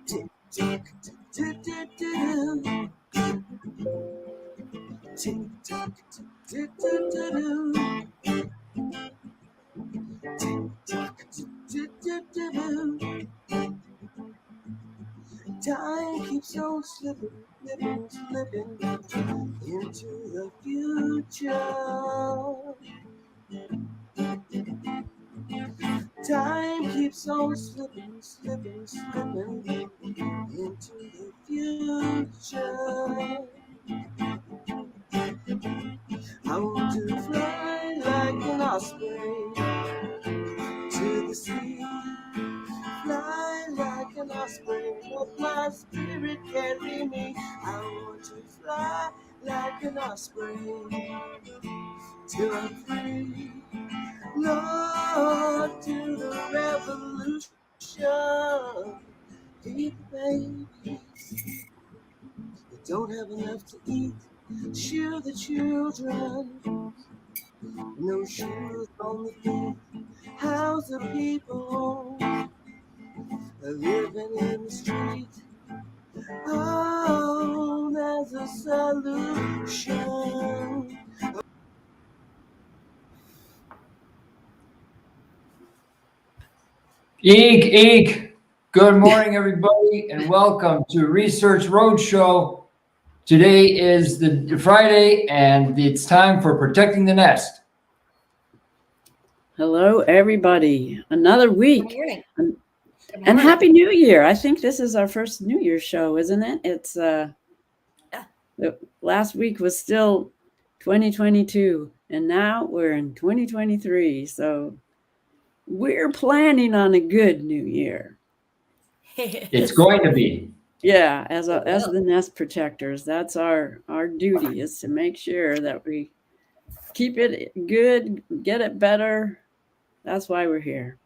Tick tock, do do do do. Tick tock, do do do do. Tick tock, do do do do. Time keeps on slipping, slipping into the future. Time keeps on slipping, slipping into the future. I want to fly like an osprey to the sea. Fly like an osprey, let my spirit carry me. I want to fly like an osprey till I'm free. Lord, to the revolution. Feed the babies that don't have enough to eat. Shoe the children, no shoes on the feet. How's the people living in the street? Oh, there's a solution. Eek, eek. Good morning, everybody, and welcome to Research Roadshow. Today is the Friday, and it's time for Protecting the Nest. Hello, everybody. Another week. Good morning. And Happy New Year. I think this is our first New Year's show, isn't it? It's the last week was still 2022, and now we're in 2023. So we're planning on a good New Year. It's going to be. Yeah, as the nest protectors, that's our duty, is to make sure that we keep it good, get it better. That's why we're here.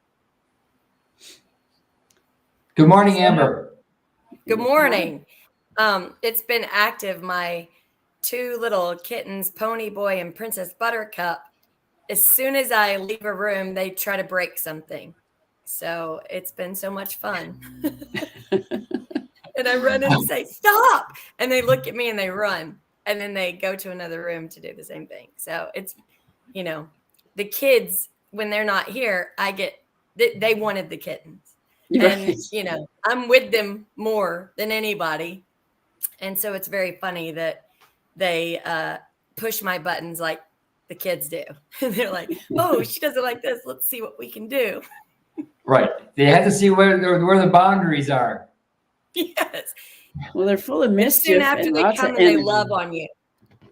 Good morning, Amber. Good morning. It's been active. My two little kittens, Pony Boy and Princess Buttercup, as soon as I leave a room, they try to break something. So it's been so much fun. And I run and say, stop. And they look at me and they run. And then they go to another room to do the same thing. So it's, the kids, when they're not here, they wanted the kittens. And, I'm with them more than anybody. And so it's very funny that they push my buttons like the kids do. And they're like, oh, she doesn't like this. Let's see what we can do. Right. They have to see where the boundaries are. Yes. Well, they're full of mischief. Soon after they come and they love on you.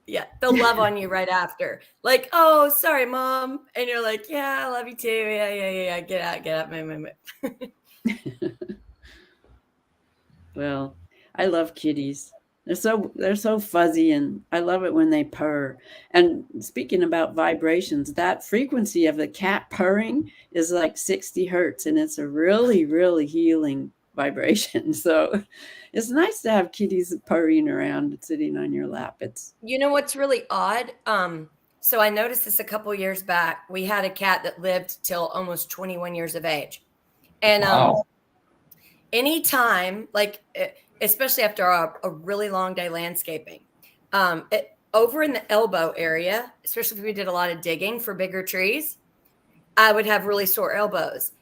Yeah, they'll love on you right after. Like, oh, sorry, Mom. And you're like, yeah, I love you too. Yeah. Get out. Move. Well, I love kitties. They're so fuzzy, and I love it when they purr. And speaking about vibrations, that frequency of the cat purring is like 60 hertz, and it's a really, really healing vibration. So it's nice to have kitties purring around and sitting on your lap. You know what's really odd? So I noticed this a couple years back. We had a cat that lived till almost 21 years of age. And Wow. Anytime, like especially after a really long day landscaping, over in the elbow area, especially if we did a lot of digging for bigger trees, I would have really sore elbows.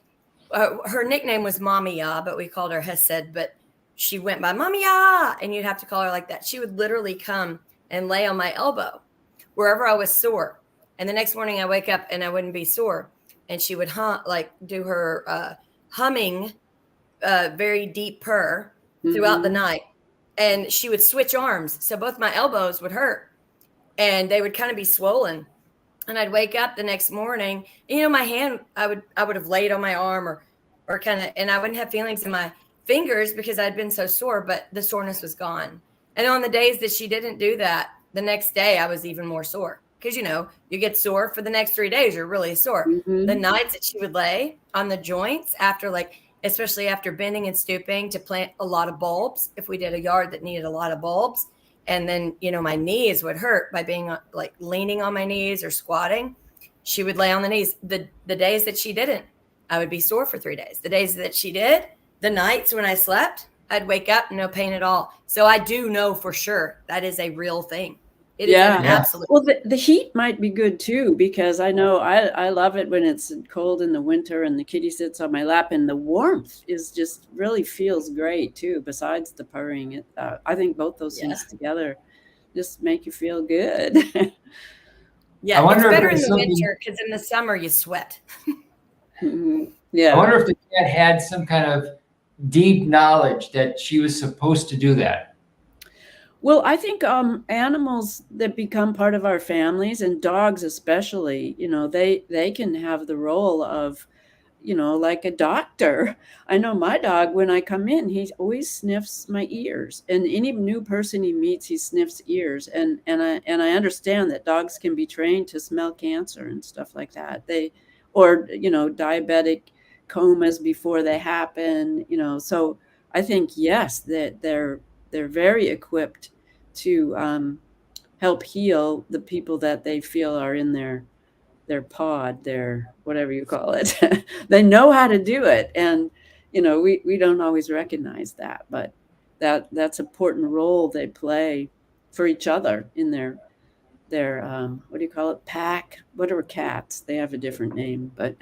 Her nickname was Mommy Ya, but we called her Hesed, but she went by Mommy Ya, and you'd have to call her like that. She would literally come and lay on my elbow wherever I was sore. And the next morning I wake up and I wouldn't be sore. And she would do her humming, very deep purr throughout the night. And she would switch arms. So both my elbows would hurt and they would kind of be swollen. And I'd wake up the next morning, my hand, I would have laid on my arm or kind of, and I wouldn't have feelings in my fingers because I'd been so sore, but the soreness was gone. And on the days that she didn't do that, the next day I was even more sore because, you get sore for the next 3 days. You're really sore. Mm-hmm. The nights that she would lay on the joints after especially after bending and stooping to plant a lot of bulbs, if we did a yard that needed a lot of bulbs. And then, my knees would hurt by being leaning on my knees or squatting. She would lay on the knees. The days that she didn't, I would be sore for 3 days. The days that she did, the nights when I slept, I'd wake up, no pain at all. So I do know for sure that is a real thing. It is Yeah. an absolute. Well, the heat might be good too, because I know I love it when it's cold in the winter and the kitty sits on my lap, and the warmth is just really feels great too. Besides the purring, I think both those things together just make you feel good. Yeah, I wonder it's if better in there's the something- winter because in the summer you sweat. Mhm. I Yeah. wonder if the cat had some kind of deep knowledge that she was supposed to do that. Well, I think animals that become part of our families, and dogs especially, they can have the role of, like a doctor. I know my dog, when I come in, he always sniffs my ears, and any new person he meets, he sniffs ears. And I understand that dogs can be trained to smell cancer and stuff like that. Or diabetic comas before they happen. So I think yes, that they're very equipped to help heal the people that they feel are in their pod, their whatever you call it. They know how to do it, and we don't always recognize that, but that's important role they play for each other in their what do you call it, pack. What are cats? They have a different name, but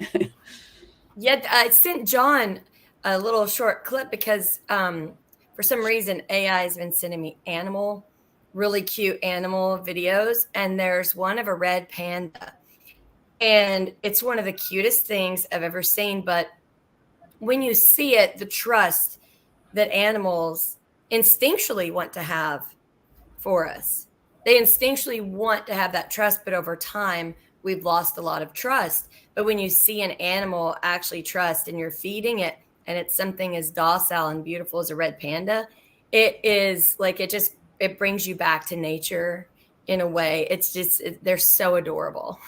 Yet I sent John a little short clip because for some reason AI has been sending me really cute animal videos, and there's one of a red panda, and it's one of the cutest things I've ever seen. But when you see it, the trust that animals instinctually want to have for us. They instinctually want to have that trust, but over time, we've lost a lot of trust. But when you see an animal actually trust and you're feeding it, and it's something as docile and beautiful as a red panda, it is like it brings you back to nature in a way. It's just, they're so adorable.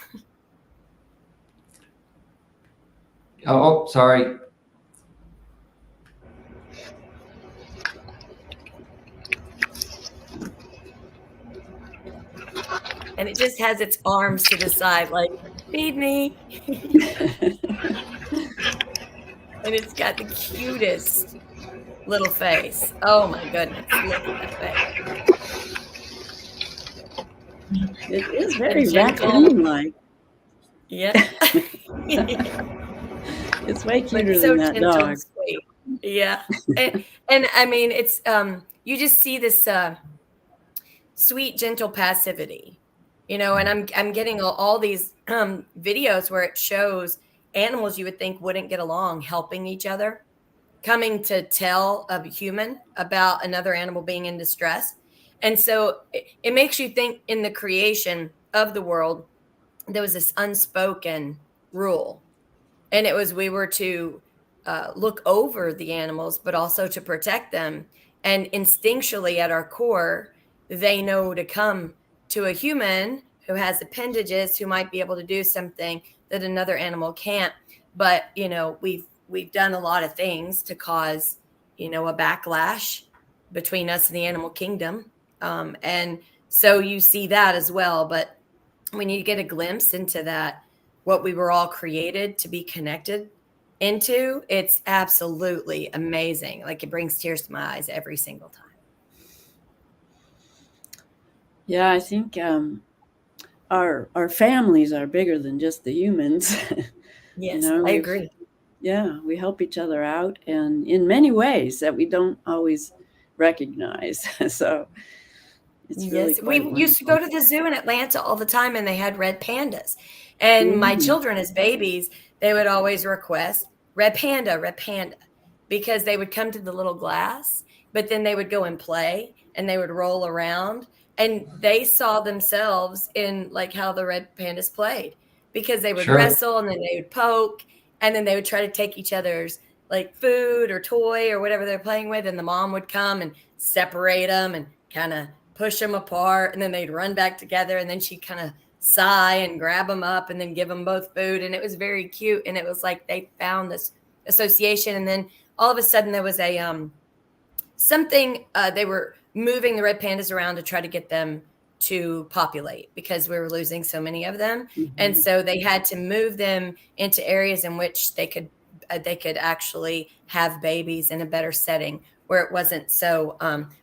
Oh, sorry. And it just has its arms to the side, like, feed me. And it's got the cutest little face. Oh my goodness. Look at that face. it is The very gentle. raccoon-like. Yeah. It's way But cuter so than that gentle and dog. sweet. Yeah. And I mean, it's you just see this sweet, gentle passivity, and I'm getting all these videos where it shows animals you would think wouldn't get along helping each other, coming to tell a human about another animal being in distress. And so it makes you think in the creation of the world, there was this unspoken rule. And it was we were to look over the animals, but also to protect them. And instinctually at our core, they know to come to a human who has appendages who might be able to do something that another animal can't. But we've done a lot of things to cause a backlash between us and the animal kingdom, and so you see that as well. But when you get a glimpse into that, what we were all created to be connected into, it's absolutely amazing. Like, it brings tears to my eyes every single time. Yeah, I think our families are bigger than just the humans. Yes, I we've agree. Yeah, we help each other out, and in many ways that we don't always recognize. So it's really Yes, we quite used to go wonderful. to the zoo in Atlanta all the time, and they had red pandas. And my Mm. children, as babies, they would always request red panda, because they would come to the little glass, but then they would go and play and they would roll around. And they saw themselves in like how the red pandas played, because they would Sure. wrestle and then they would poke and then they would try to take each other's like food or toy or whatever they're playing with. And the mom would come and separate them and kind of push them apart, and then they'd run back together, and then she'd kind of sigh and grab them up and then give them both food. And it was very cute, and it was like they found this association. And then all of a sudden there was a something, they were moving the red pandas around to try to get them to populate because we were losing so many of them. And so they had to move them into areas in which they could actually have babies in a better setting where it wasn't so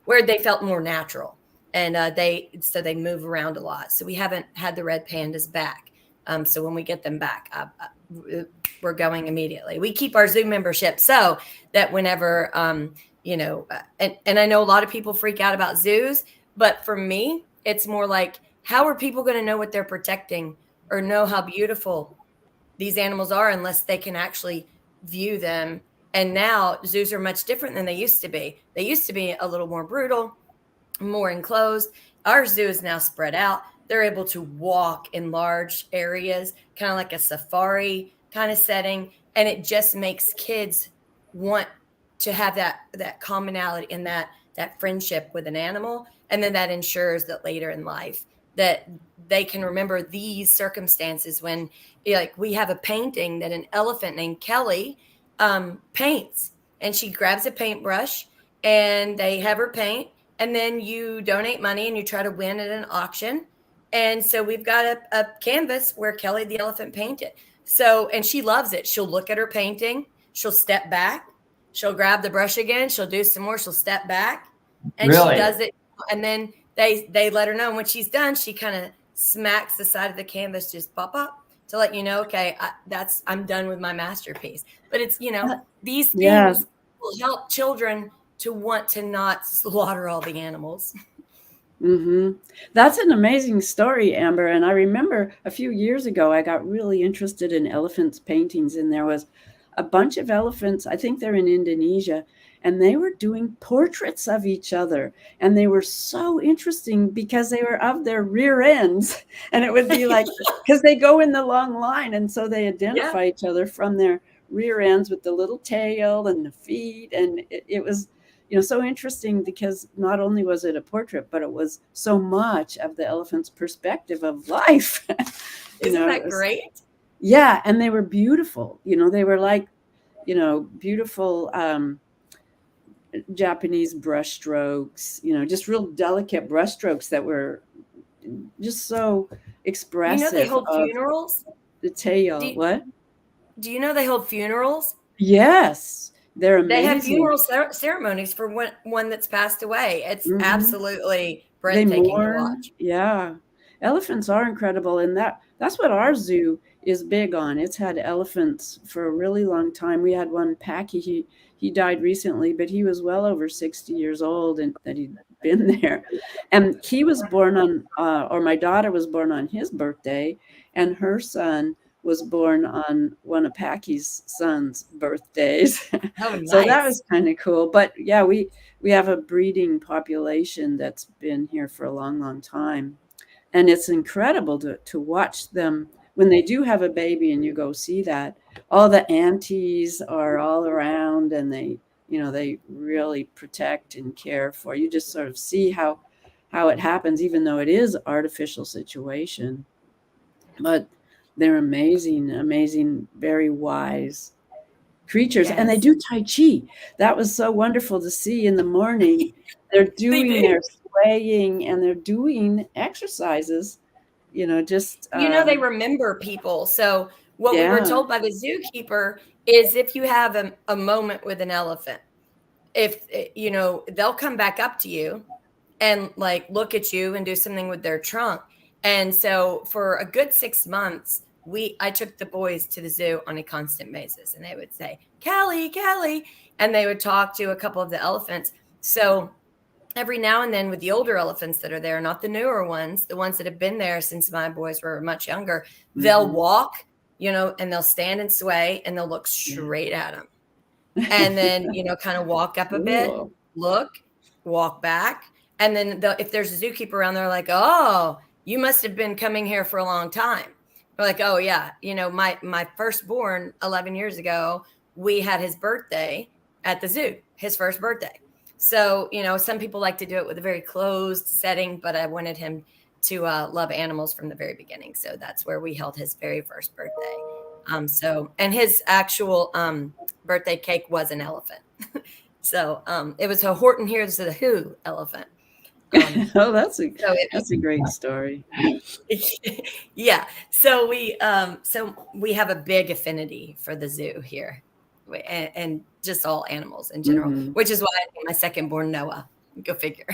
where they felt more natural, and they move around a lot. So we haven't had the red pandas back. So when we get them back, we're going immediately. We keep our zoo membership so that whenever and I know a lot of people freak out about zoos, but for me, it's more like, how are people going to know what they're protecting or know how beautiful these animals are unless they can actually view them? And now zoos are much different than they used to be. They used to be a little more brutal, more enclosed. Our zoo is now spread out. They're able to walk in large areas, kind of like a safari kind of setting. And it just makes kids want to have that commonality and that friendship with an animal. And then that ensures that later in life that they can remember these circumstances when, like, we have a painting that an elephant named Kelly paints, and she grabs a paintbrush and they have her paint, and then you donate money and you try to win at an auction. And so we've got a canvas where Kelly the elephant painted. So, and she loves it. She'll look at her painting, she'll step back, she'll grab the brush again, she'll do some more, she'll step back, and Really? she does it. And then they let her know. And when she's done, she kind of smacks the side of the canvas, just pop up to let you know, okay, I'm done with my masterpiece. But it's, these things will help children to want to not slaughter all the animals. Mm-hmm. That's an amazing story, Amber. And I remember a few years ago, I got really interested in elephants paintings, and there was a bunch of elephants. I think they're in Indonesia, and they were doing portraits of each other. And they were so interesting because they were of their rear ends. And it would be like, because they go in the long line. And so they identify each other from their rear ends with the little tail and the feet. And it was, so interesting because not only was it a portrait, but it was so much of the elephant's perspective of life. Isn't that great? Yeah. And they were beautiful. They were like, beautiful Japanese brush strokes, just real delicate brush strokes that were just so expressive. They hold funerals? The tail. What? Do you know they hold funerals? Yes. They're amazing. They have funeral ceremonies for one that's passed away. It's absolutely breathtaking to watch. Yeah. Elephants are incredible. And that's what our zoo is big on. It's had elephants for a really long time. We had one, Packy. He died recently, but he was well over 60 years old and that he'd been there. And he was born on, or my daughter was born on his birthday, and her son was born on one of Packy's son's birthdays. Oh, nice. So that was kind of cool. But yeah, we have a breeding population that's been here for a long, long time. And it's incredible to watch them when they do have a baby and you go see that. All the aunties are all around, and they really protect and care for. You just sort of see how it happens, even though it is artificial situation. But they're amazing, very wise creatures. Yes. And they do Tai Chi. That was so wonderful to see in the morning. They're doing their swaying and they're doing exercises, just... they remember people. So what we were told by the zookeeper is if you have a moment with an elephant, if, they'll come back up to you and like look at you and do something with their trunk. And so for a good 6 months, I took the boys to the zoo on a constant basis, and they would say, Kelly, and they would talk to a couple of the elephants. So every now and then with the older elephants that are there, not the newer ones, the ones that have been there since my boys were much younger, they'll walk, and they'll stand and sway, and they'll look straight at them. And then, kind of walk up a bit, look, walk back. And then if there's a zookeeper around, they're like, oh, you must have been coming here for a long time. We're like, oh yeah. My firstborn 11 years ago, we had his birthday at the zoo, his first birthday. So, some people like to do it with a very closed setting, but I wanted him to love animals from the very beginning. So that's where we held his very first birthday. And his actual birthday cake was an elephant. So it was a Horton Hears the Who elephant. That's a great story. Yeah. So we have a big affinity for the zoo here. and just all animals in general, which is why I named my second born Noah. Go figure.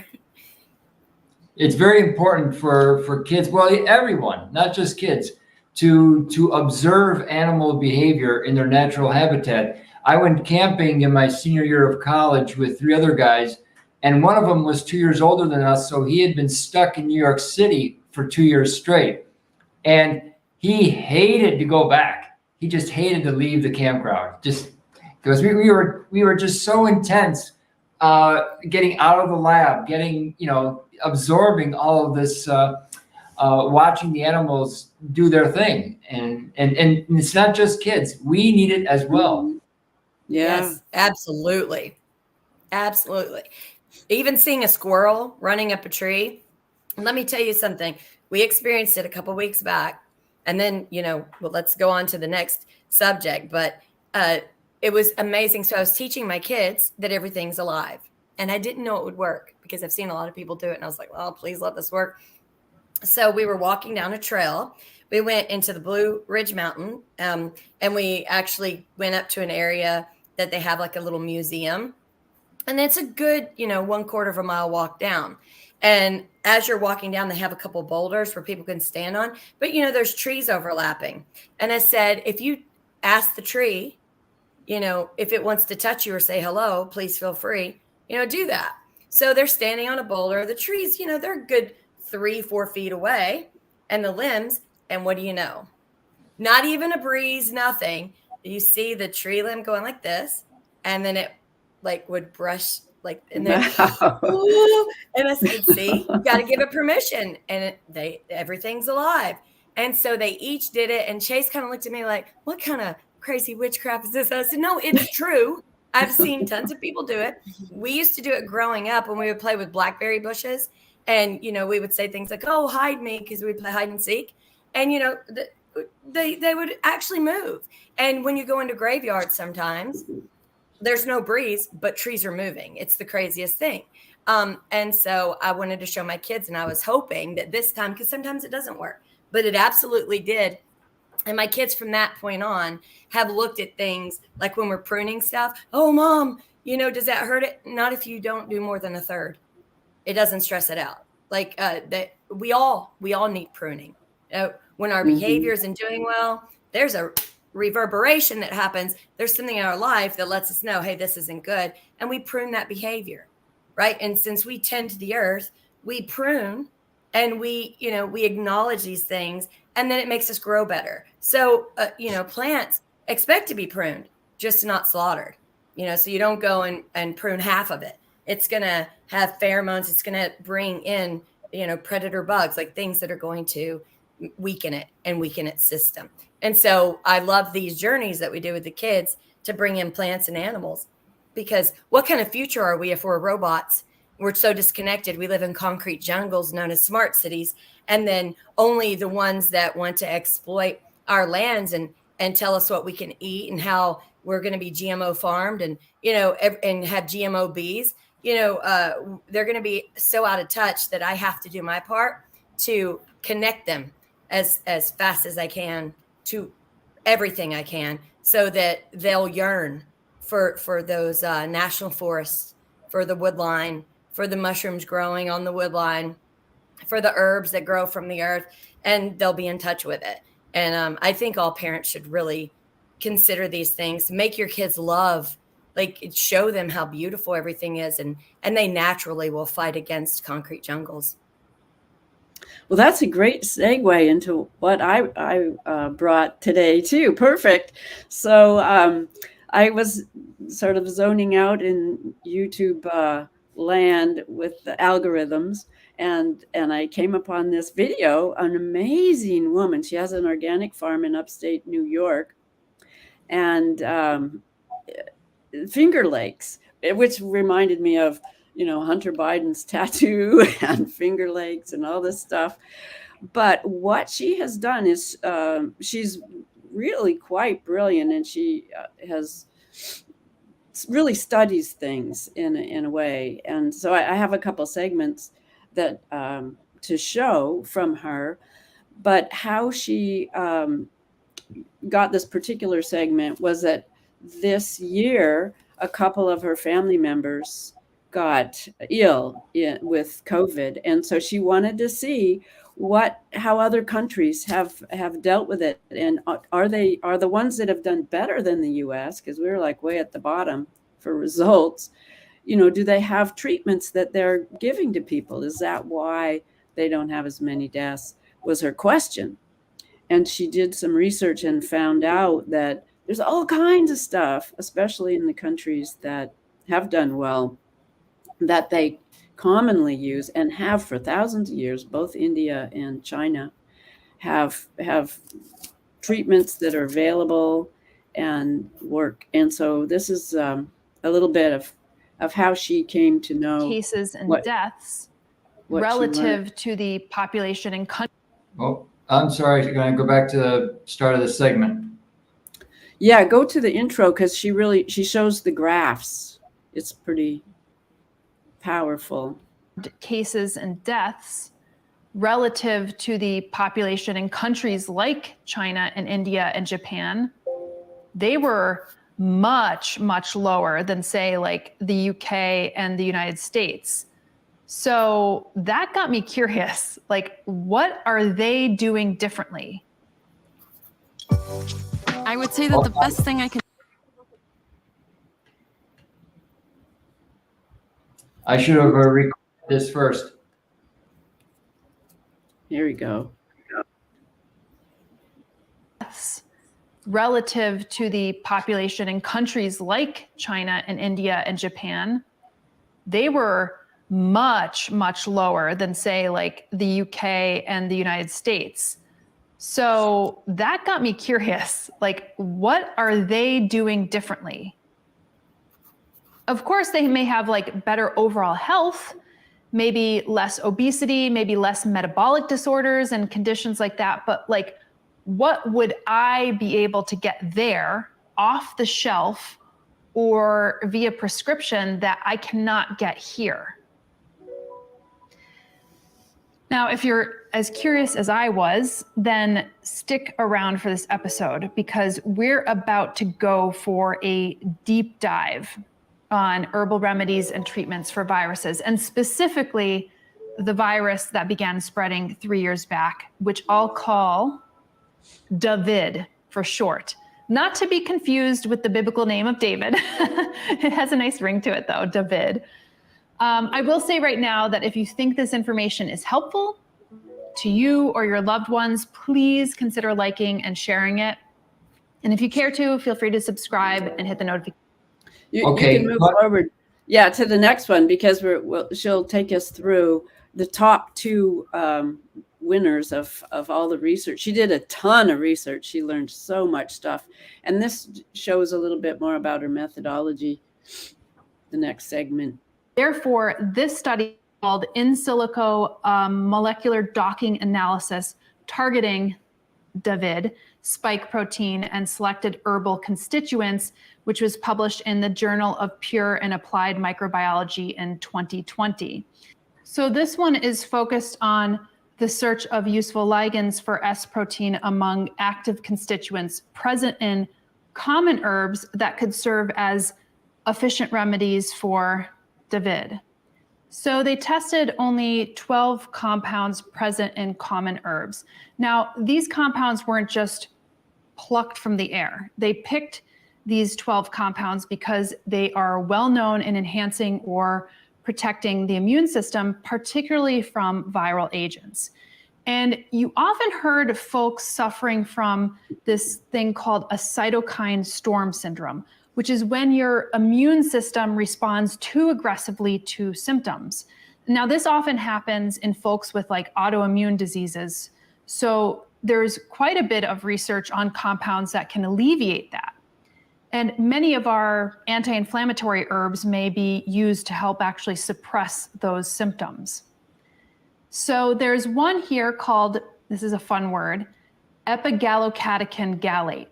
It's very important for kids, well, everyone, not just kids, to observe animal behavior in their natural habitat. I went camping in my senior year of college with 3 other guys, and one of them was 2 years older than us, so he had been stuck in New York City for 2 years straight. And he hated to go back. He just hated to leave the campground, just because we were just so intense, getting out of the lab, getting, absorbing all of this, watching the animals do their thing. And it's not just kids. We need it as well. Yeah. Yes, absolutely. Absolutely. Even seeing a squirrel running up a tree. And let me tell you something. We experienced it a couple weeks back. And then, well, let's go on to the next subject. But it was amazing. So I was teaching my kids that everything's alive. And I didn't know it would work because I've seen a lot of people do it. And I was like, well, please let this work. So we were walking down a trail. We went into the Blue Ridge Mountain. And we actually went up to an area that they have like a little museum. And it's a good, 1/4 of a mile walk down. And as you're walking down, they have a couple boulders where people can stand on. But, there's trees overlapping. And I said, if you ask the tree, if it wants to touch you or say hello, please feel free, do that. So they're standing on a boulder. The trees, they're a good 3-4 feet away. And the limbs, and what do you know? Not even a breeze, nothing. You see the tree limb going like this. And then it would brush and then and I said, see, you got to give it permission. And everything's alive. And so they each did it. And Chase kind of looked at me like, what kind of crazy witchcraft is this? I said, no, it's true. I've seen tons of people do it. We used to do it growing up when we would play with blackberry bushes. And, we would say things like, oh, hide me, because we'd play hide and seek. And, they would actually move. And when you go into graveyards sometimes, there's no breeze, but trees are moving. It's the craziest thing. And so I wanted to show my kids, and I was hoping that this time, because sometimes it doesn't work, but it absolutely did. And my kids from that point on have looked at things like when we're pruning stuff. Oh, Mom, does that hurt it? Not if you don't do more than a third. It doesn't stress it out. That we all need pruning. When our behavior isn't doing well, there's a reverberation that happens. There's something in our life that lets us know, hey, this isn't good. And we prune that behavior, right? And since we tend to the earth, we prune and we acknowledge these things, and then it makes us grow better. So, plants expect to be pruned, just not slaughtered, so you don't go and prune half of it. It's going to have pheromones. It's going to bring in, predator bugs, like things that are going to weaken it and weaken its system. And so I love these journeys that we do with the kids to bring in plants and animals, because what kind of future are we if we're robots? We're so disconnected. We live in concrete jungles known as smart cities. And then only the ones that want to exploit our lands and tell us what we can eat and how we're going to be GMO farmed and, and have GMO bees, they're going to be so out of touch that I have to do my part to connect them as fast as I can to everything I can, so that they'll yearn for those national forests, for the woodline, for the mushrooms growing on the woodline, for the herbs that grow from the earth, and they'll be in touch with it. And I think all parents should really consider these things. Make your kids love, show them how beautiful everything is, and they naturally will fight against concrete jungles. Well, that's a great segue into what I brought today too. Perfect. So I was sort of zoning out in YouTube land with the algorithms, and I came upon this video. An amazing woman. She has an organic farm in upstate New York, and Finger Lakes, which reminded me of Hunter Biden's tattoo and Finger Lakes and all this stuff. But what she has done is she's really quite brilliant, and she has really studies things in a way. And so I have a couple segments that to show from her, but how she got this particular segment was that this year, a couple of her family members got ill with COVID, and so she wanted to see how other countries have dealt with it, and are the ones that have done better than the U.S., because we were like way at the bottom for results. Do they have treatments that they're giving to people? Is that why they don't have as many deaths? Was her question. And she did some research and found out that there's all kinds of stuff, especially in the countries that have done well, that they commonly use and have for thousands of years. Both India and China have treatments that are available and work. And so this is a little bit of how she came to know cases and what- deaths what she learned. relative to the population in countries. Oh, I'm sorry. You're going to go back to the start of the segment. Yeah, go to the intro because she shows the graphs. It's pretty powerful. Cases and deaths relative to the population in countries like China and India and Japan, they were much, much lower than, say, like the UK and the United States. So that got me curious, like, what are they doing differently? I would say that the best thing I can. I should have recorded this first. Here we go. Relative to the population in countries like China and India and Japan, they were much, much lower than, say, like the UK and the United States. So that got me curious, like, what are they doing differently? Of course, they may have like better overall health, maybe less obesity, maybe less metabolic disorders and conditions like that. But like, what would I be able to get there off the shelf or via prescription that I cannot get here? Now, if you're as curious as I was, then stick around for this episode because we're about to go for a deep dive on herbal remedies and treatments for viruses, and specifically the virus that began spreading 3 years back, which I'll call David for short. Not to be confused with the biblical name of David. It has a nice ring to it though, David. I will say right now that if you think this information is helpful to you or your loved ones, please consider liking and sharing it. And if you care to, feel free to subscribe and hit the notification. You can move forward. Yeah, to the next one because she'll take us through the top two winners of all the research. She did a ton of research. She learned so much stuff. And this shows a little bit more about her methodology, the next segment. Therefore, this study called in silico molecular docking analysis targeting David spike protein and selected herbal constituents, which was published in the Journal of Pure and Applied Microbiology in 2020. So this one is focused on the search of useful ligands for S protein among active constituents present in common herbs that could serve as efficient remedies for David. So they tested only 12 compounds present in common herbs. Now, these compounds weren't just plucked from the air. They picked these 12 compounds because they are well known in enhancing or protecting the immune system, particularly from viral agents. And you often heard folks suffering from this thing called a cytokine storm syndrome, which is when your immune system responds too aggressively to symptoms. Now, this often happens in folks with like autoimmune diseases. So there's quite a bit of research on compounds that can alleviate that. And many of our anti-inflammatory herbs may be used to help actually suppress those symptoms. So there's one here called, this is a fun word, epigallocatechin gallate.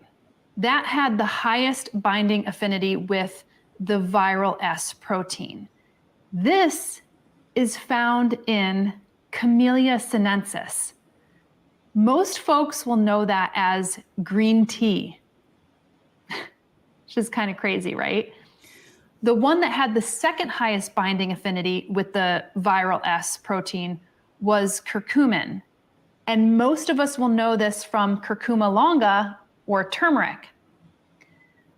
That had the highest binding affinity with the viral S protein. This is found in Camellia sinensis. Most folks will know that as green tea. which is kind of crazy, right? The one that had the second highest binding affinity with the viral S protein was curcumin. And most of us will know this from curcuma longa or turmeric.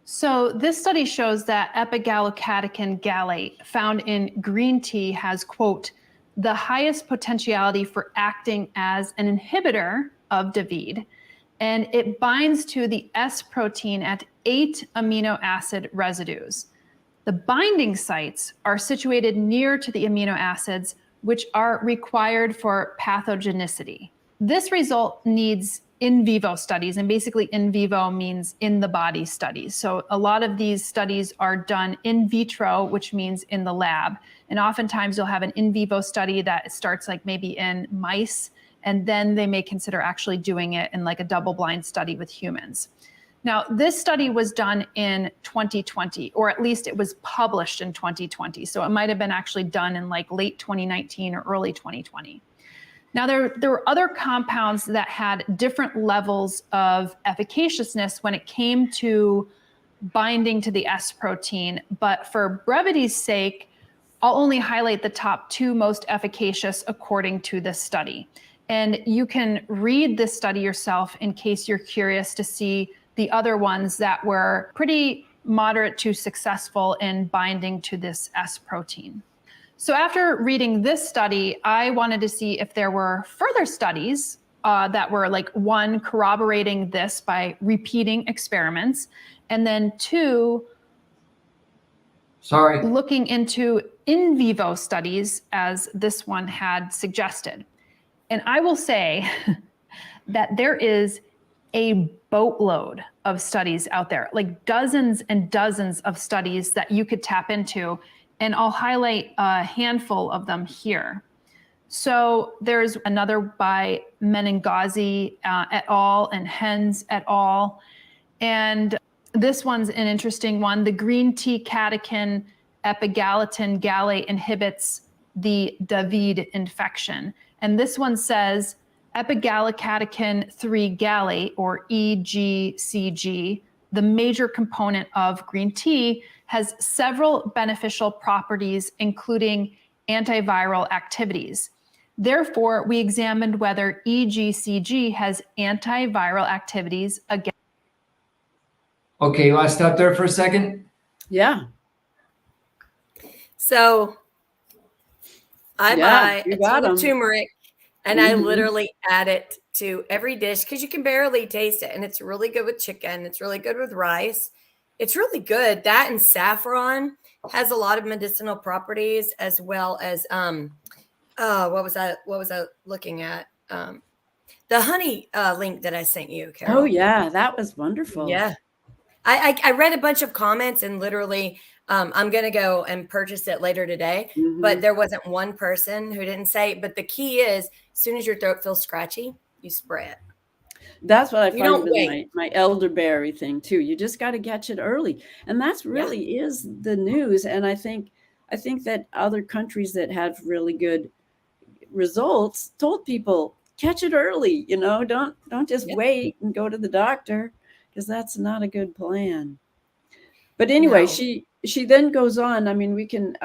So this study shows that epigallocatechin gallate found in green tea has, quote, the highest potentiality for acting as an inhibitor of David, and it binds to the S protein at 8 amino acid residues. The binding sites are situated near to the amino acids, which are required for pathogenicity. This result needs in vivo studies, and basically in vivo means in the body studies. So a lot of these studies are done in vitro, which means in the lab. And oftentimes you'll have an in vivo study that starts like maybe in mice, and then they may consider actually doing it in like a double-blind study with humans. Now, this study was done in 2020, or at least it was published in 2020. So it might have been actually done in like late 2019 or early 2020. Now, there were other compounds that had different levels of efficaciousness when it came to binding to the S protein. But for brevity's sake, I'll only highlight the top 2 most efficacious according to this study. And you can read this study yourself in case you're curious to see the other ones that were pretty moderate to successful in binding to this S protein. So after reading this study, I wanted to see if there were further studies that were like 1, corroborating this by repeating experiments, and then 2, looking into in vivo studies as this one had suggested. And I will say that there is a boatload of studies out there, like dozens and dozens of studies that you could tap into. And I'll highlight a handful of them here. So there's another by Menengazi et al. And Hens et al. And this one's an interesting one. The green tea catechin epigallocatechin gallate inhibits the David infection. And this one says epigallocatechin 3 gallate, or EGCG, the major component of green tea, has several beneficial properties, including antiviral activities. Therefore, we examined whether EGCG has antiviral activities against. Okay, you want to stop there for a second? Yeah. So I buy a tin of turmeric, and I literally add it to every dish because you can barely taste it. And it's really good with chicken. It's really good with rice. It's really good. That and saffron has a lot of medicinal properties, as well as what was I looking at? The honey link that I sent you, Carol. Oh yeah, that was wonderful. Yeah. I read a bunch of comments, and literally I'm going to go and purchase it later today. But there wasn't one person who didn't say, but the key is, as soon as your throat feels scratchy, you spray it. That's what I find with my elderberry thing too. You just got to catch it early. And that's really is the news. And I think that other countries that have really good results told people, catch it early, don't just wait and go to the doctor, because that's not a good plan. But anyway, she then goes on. I mean, we can,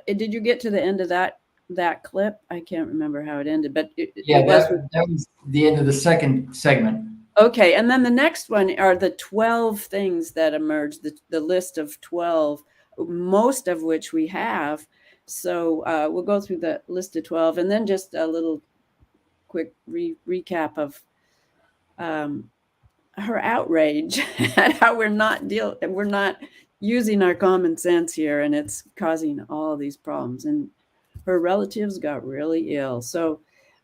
did you get to the end of that clip? I can't remember how it ended, but that was the end of the second segment. Okay. And then the next one are the 12 things that emerged, the list of 12, most of which we have. So we'll go through the list of 12, and then just a little quick recap of her outrage at how we're not using our common sense here, and it's causing all these problems. And her relatives got really ill. So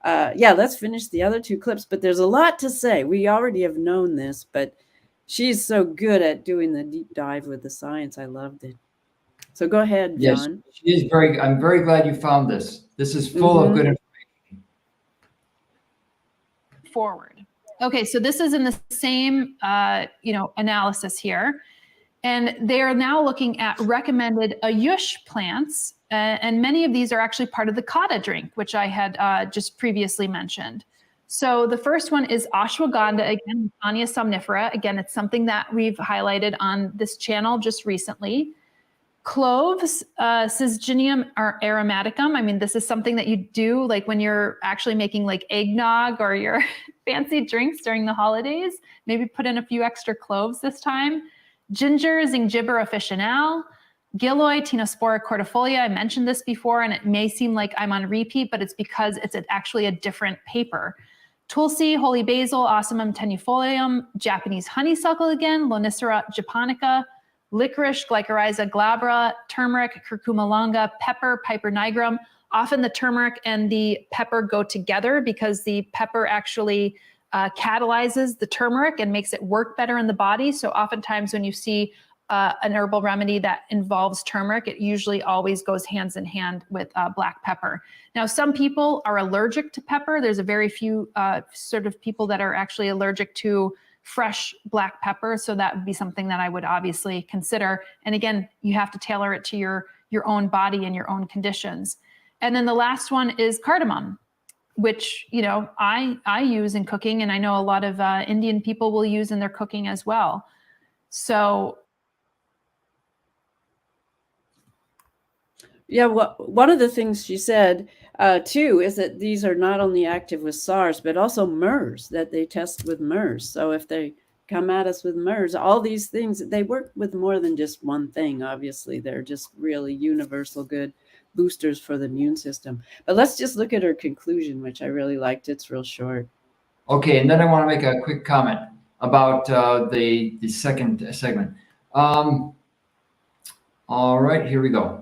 let's finish the other 2 clips, but there's a lot to say. We already have known this, but she's so good at doing the deep dive with the science. I loved it. So go ahead, John. Yes, she is I'm very glad you found this. This is full of good information. Forward. Okay, so this is in the same analysis here. And they are now looking at recommended Ayush plants. And many of these are actually part of the kata drink, which I had just previously mentioned. So the first one is ashwagandha, again, Ania somnifera. Again, it's something that we've highlighted on this channel just recently. Cloves, Syzygium aromaticum. I mean, this is something that you do like when you're actually making like eggnog or your fancy drinks during the holidays. Maybe put in a few extra cloves this time. Ginger, Zingiber officinale. Gilloy, Tinospora cordifolia. I mentioned this before, and it may seem like I'm on repeat, but it's because it's actually a different paper. Tulsi, holy basil, Ocimum tenuifolium, Japanese honeysuckle again, Lonicera japonica, licorice, Glycyrrhiza glabra, turmeric, Curcuma longa, pepper, Piper nigrum. Often the turmeric and the pepper go together because the pepper actually catalyzes the turmeric and makes it work better in the body. So oftentimes when you see an herbal remedy that involves turmeric, it usually always goes hands in hand with black pepper. Now, some people are allergic to pepper. There's a very few sort of people that are actually allergic to fresh black pepper. So that would be something that I would obviously consider. And again, you have to tailor it to your own body and your own conditions. And then the last one is cardamom, which, you know, I use in cooking, and I know a lot of Indian people will use in their cooking as well. So Yeah, well, one of the things she said too is that these are not only active with SARS, but also MERS, that they test with MERS. So if they come at us with MERS, all these things, they work with more than just one thing. Obviously, they're just really universal good boosters for the immune system. But let's just look at her conclusion, which I really liked. It's real short. Okay, and then I want to make a quick comment about the second segment. All right, here we go.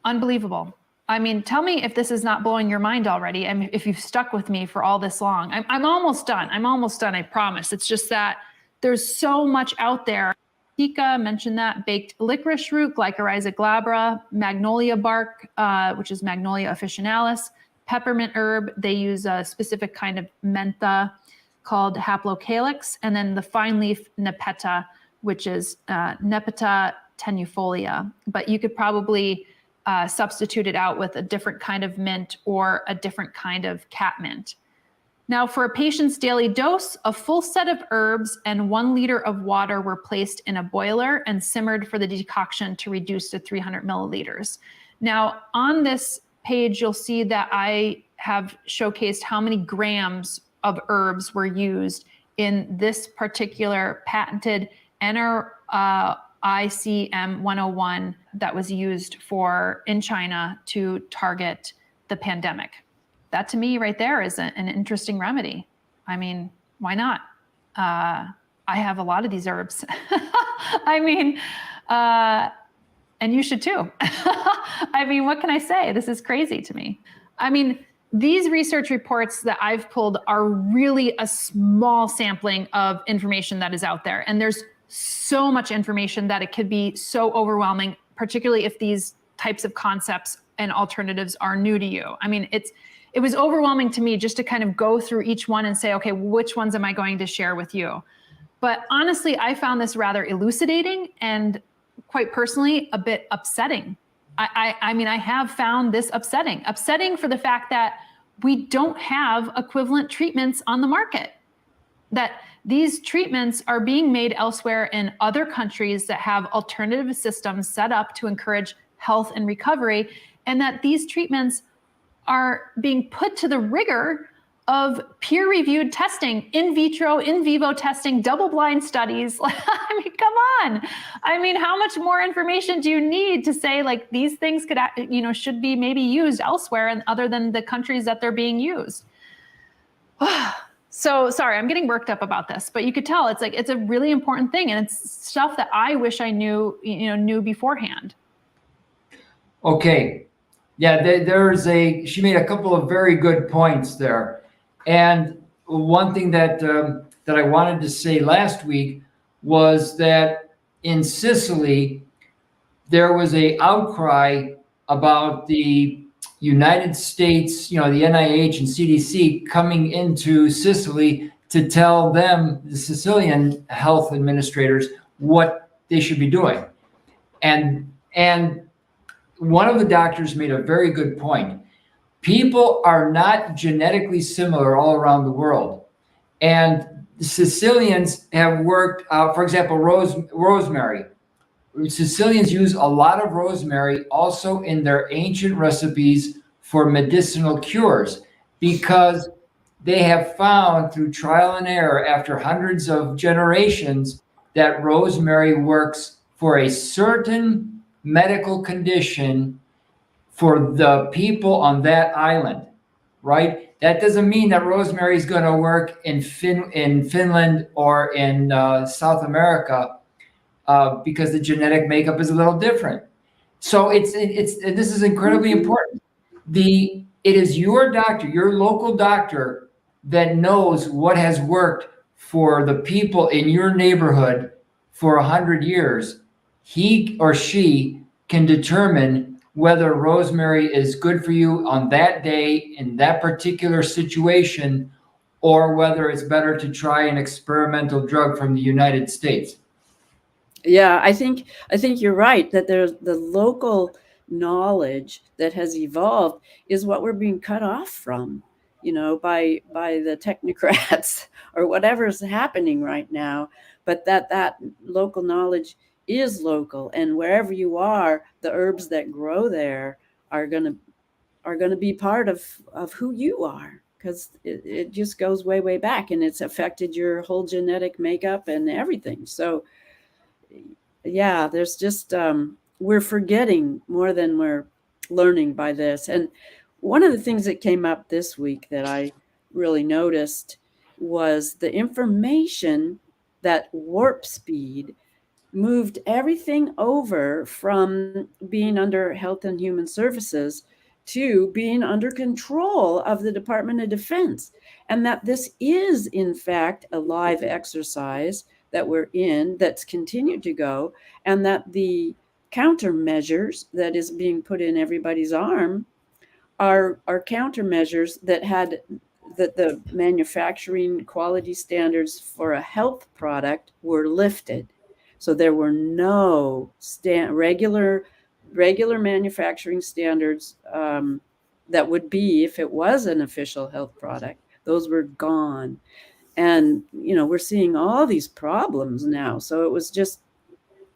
Unbelievable. I mean, tell me if this is not blowing your mind already. I mean, if you've stuck with me for all this long. I'm almost done. I'm almost done, I promise. It's just that there's so much out there. Tika mentioned that. Baked licorice root, Glycyrrhiza glabra, magnolia bark, which is Magnolia officinalis, peppermint herb. They use a specific kind of mentha called haplocalyx, and then the fine leaf nepeta, which is Nepeta tenuifolia. But you could probably substitute it out with a different kind of mint or a different kind of catmint. Now, for a patient's daily dose, a full set of herbs and 1 liter of water were placed in a boiler and simmered for the decoction to reduce to 300 milliliters. Now, on this page, you'll see that I have showcased how many grams of herbs were used in this particular patented ICM 101 that was used in China to target the pandemic. That to me right there is an interesting remedy. I mean, why not? I have a lot of these herbs. I mean, and you should too. I mean, what can I say? This is crazy to me. I mean, these research reports that I've pulled are really a small sampling of information that is out there. And there's so much information that it could be so overwhelming, particularly if these types of concepts and alternatives are new to you. I mean, it was overwhelming to me just to kind of go through each one and say, okay, which ones am I going to share with you? But honestly, I found this rather elucidating and quite personally a bit upsetting. I mean, I have found this upsetting for the fact that we don't have equivalent treatments on the market, that these treatments are being made elsewhere in other countries that have alternative systems set up to encourage health and recovery, and that these treatments are being put to the rigor of peer-reviewed testing, in vitro, in vivo testing, double-blind studies. I mean, come on. I mean, how much more information do you need to say like these things could, should be maybe used elsewhere and other than the countries that they're being used? So sorry, I'm getting worked up about this, but you could tell it's a really important thing, and it's stuff that I wish I knew beforehand. Okay. Yeah, she made a couple of very good points there. And one thing that I wanted to say last week was that in Sicily, there was an outcry about the United States, the NIH and CDC coming into Sicily to tell them, the Sicilian health administrators, what they should be doing. And one of the doctors made a very good point. People are not genetically similar all around the world. And Sicilians have worked, for example, rosemary. Sicilians use a lot of rosemary also in their ancient recipes for medicinal cures because they have found through trial and error after hundreds of generations that rosemary works for a certain medical condition for the people on that island, right? That doesn't mean that rosemary is going to work in Finland or in South America because the genetic makeup is a little different. So this is incredibly important. It is your doctor, your local doctor, that knows what has worked for the people in your neighborhood for 100 years. He or she can determine whether rosemary is good for you on that day in that particular situation, or whether it's better to try an experimental drug from the United States. Yeah, I think you're right that there's the local knowledge that has evolved is what we're being cut off from, by the technocrats or whatever's happening right now. But that local knowledge is local, and wherever you are, the herbs that grow there are gonna be part of who you are, because it just goes way back, and it's affected your whole genetic makeup and everything. So yeah, there's just we're forgetting more than we're learning by this. And one of the things that came up this week that I really noticed was the information that warp speed moved everything over from being under Health and Human Services to being under control of the Department of Defense. And that this is, in fact, a live exercise that we're in that's continued to go, and that the countermeasures that is being put in everybody's arm are countermeasures that the manufacturing quality standards for a health product were lifted. So there were no regular manufacturing standards that would be if it was an official health product. Those were gone. And, we're seeing all these problems now. So it was just,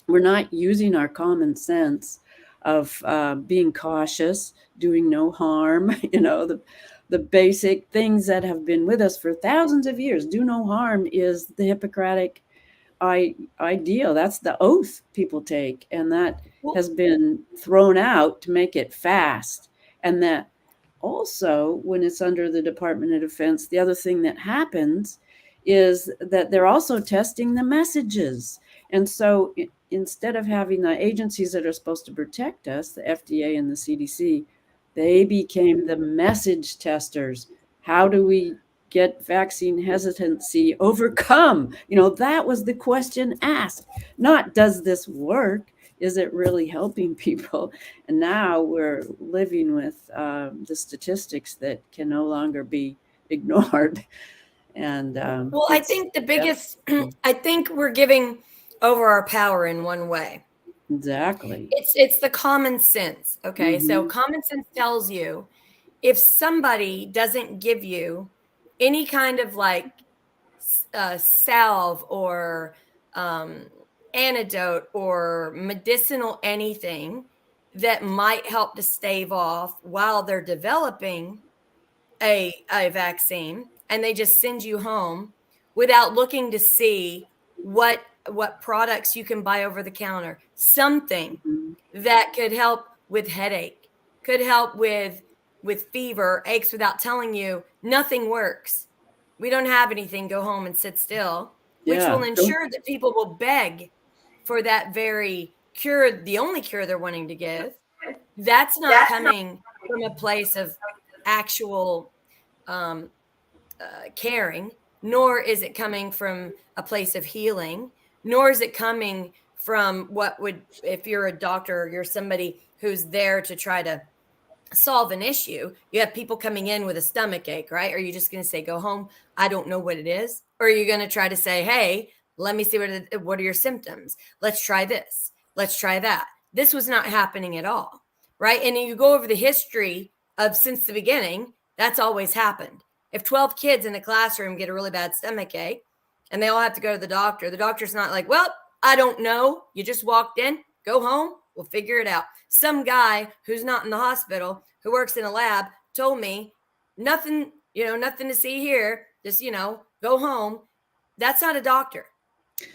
we're not using our common sense of being cautious, doing no harm, the basic things that have been with us for thousands of years. Do no harm is the Hippocratic ideal. That's the oath people take, and that has been thrown out to make it fast. And that also, when it's under the Department of Defense, the other thing that happens is that they're also testing the messages. And so instead of having the agencies that are supposed to protect us, the FDA and the CDC, they became the message testers. How do we get vaccine hesitancy overcome? That was the question asked, not does this work? Is it really helping people? And now we're living with the statistics that can no longer be ignored. And well, I think the biggest, I think we're giving over our power in one way. Exactly. It's the common sense. Okay. So common sense tells you if somebody doesn't give you any kind of like salve or antidote or medicinal anything that might help to stave off while they're developing a vaccine, and they just send you home without looking to see what products you can buy over the counter, something that could help with headache, could help with fever, aches, without telling you nothing works. We don't have anything, go home and sit still, which will ensure that people will beg for that very cure, the only cure they're wanting to give. That's not coming from a place of actual caring, nor is it coming from a place of healing, nor is it coming from what would, if you're a doctor or you're somebody who's there to try to solve an issue, you have people coming in with a stomach ache, right? Are you just going to say, go home, I don't know what it is? Or are you going to try to say, hey, let me see what are your symptoms? Let's try this. Let's try that. This was not happening at all, right? And you go over the history of since the beginning, that's always happened. If 12 kids in a classroom get a really bad stomach ache and they all have to go to the doctor's not like, well, I don't know. You just walked in, go home, we'll figure it out. Some guy who's not in the hospital, who works in a lab, told me nothing to see here. Just, go home. That's not a doctor.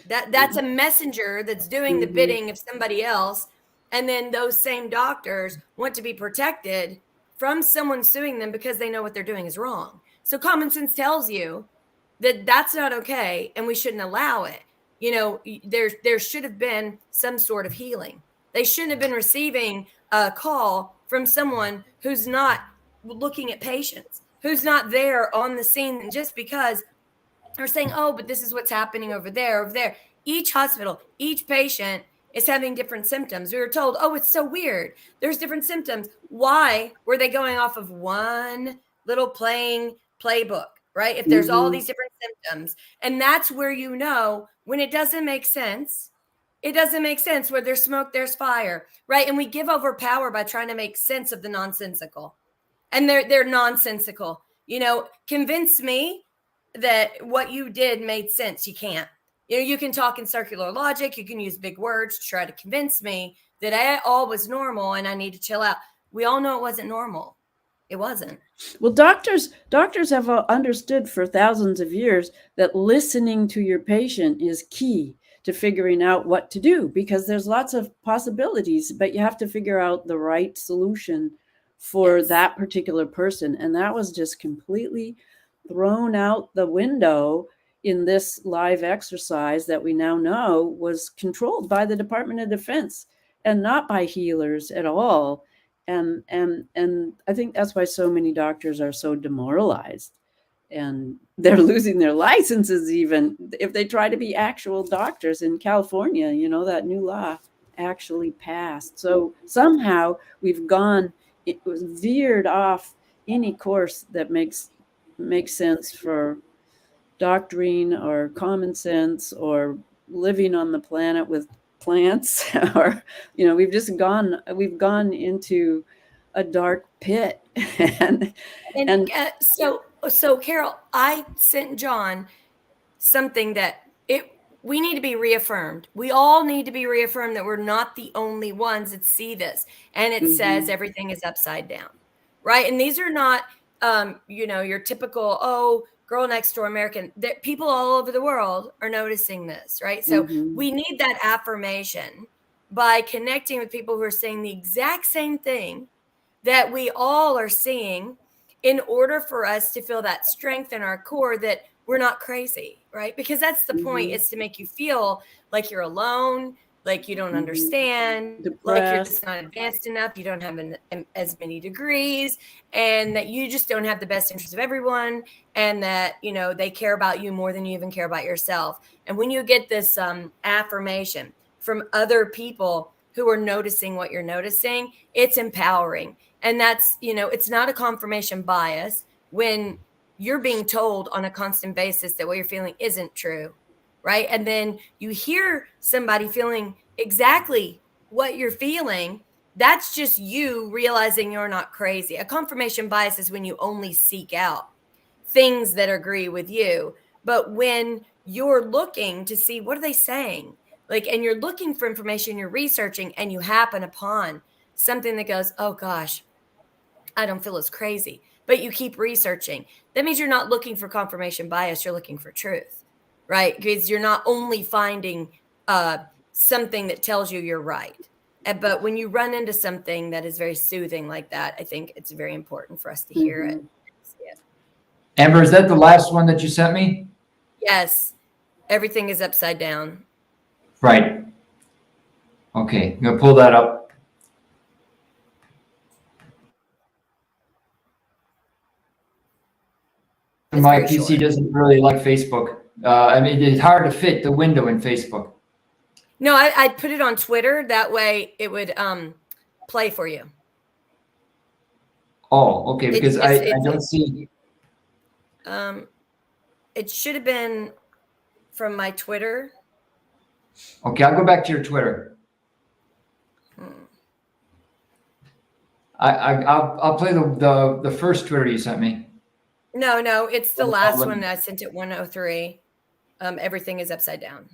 That's a messenger that's doing the bidding of somebody else. And then those same doctors want to be protected from someone suing them because they know what they're doing is wrong. So common sense tells you that that's not okay and we shouldn't allow it. There should have been some sort of healing. They shouldn't have been receiving a call from someone who's not looking at patients, who's not there on the scene just because they're saying, oh, but this is what's happening over there. Each hospital, each patient is having different symptoms. We were told, oh, it's so weird. There's different symptoms. Why were they going off of one little playbook, right? If there's all these different symptoms, and that's where when it doesn't make sense. It doesn't make sense. Where there's smoke, there's fire, right? And we give over power by trying to make sense of the nonsensical. And they're nonsensical. Convince me that what you did made sense. You can't. You can talk in circular logic. You can use big words to try to convince me that all was normal and I need to chill out. We all know it wasn't normal. It wasn't. Well, doctors have understood for thousands of years that listening to your patient is key to figuring out what to do, because there's lots of possibilities, but you have to figure out the right solution for that particular person. And that was just completely thrown out the window in this live exercise that we now know was controlled by the Department of Defense and not by healers at all. And I think that's why so many doctors are so demoralized, and they're losing their licenses even if they try to be actual doctors. In California, that new law actually passed. So somehow it was veered off any course that makes sense for doctoring or common sense or living on the planet with plants. Or we've gone into a dark pit. So Carol, I sent John something that we need to be reaffirmed. We all need to be reaffirmed that we're not the only ones that see this. And it says everything is upside down, right? And these are not your typical, girl next door American. People all over the world are noticing this, right? So we need that affirmation by connecting with people who are saying the exact same thing that we all are seeing, in order for us to feel that strength in our core that we're not crazy, right? Because that's the point, is to make you feel like you're alone, like you don't understand, like you're just not advanced enough, you don't have as many degrees, and that you just don't have the best interest of everyone, and that, they care about you more than you even care about yourself. And when you get this affirmation from other people who are noticing what you're noticing, it's empowering. And that's, it's not a confirmation bias when you're being told on a constant basis that what you're feeling isn't true, right? And then you hear somebody feeling exactly what you're feeling. That's just you realizing you're not crazy. A confirmation bias is when you only seek out things that agree with you. But when you're looking to see, what are they saying? And you're looking for information, you're researching, and you happen upon something that goes, oh gosh, I don't feel as crazy, but you keep researching. That means you're not looking for confirmation bias. You're looking for truth, right? Because you're not only finding something that tells you you're right. But when you run into something that is very soothing like that, I think it's very important for us to hear it. See it. Amber, is that the last one that you sent me? Yes. Everything is upside down. Right. Okay, I'm going to pull that up. My PC doesn't really like Facebook. It's hard to fit the window in Facebook. No, I put it on Twitter. That way it would play for you. Oh, okay. Because I don't see. It should have been from my Twitter. Okay, I'll go back to your Twitter. I'll play the first Twitter you sent me. No, it's the last one. I sent it 103. Everything is upside down.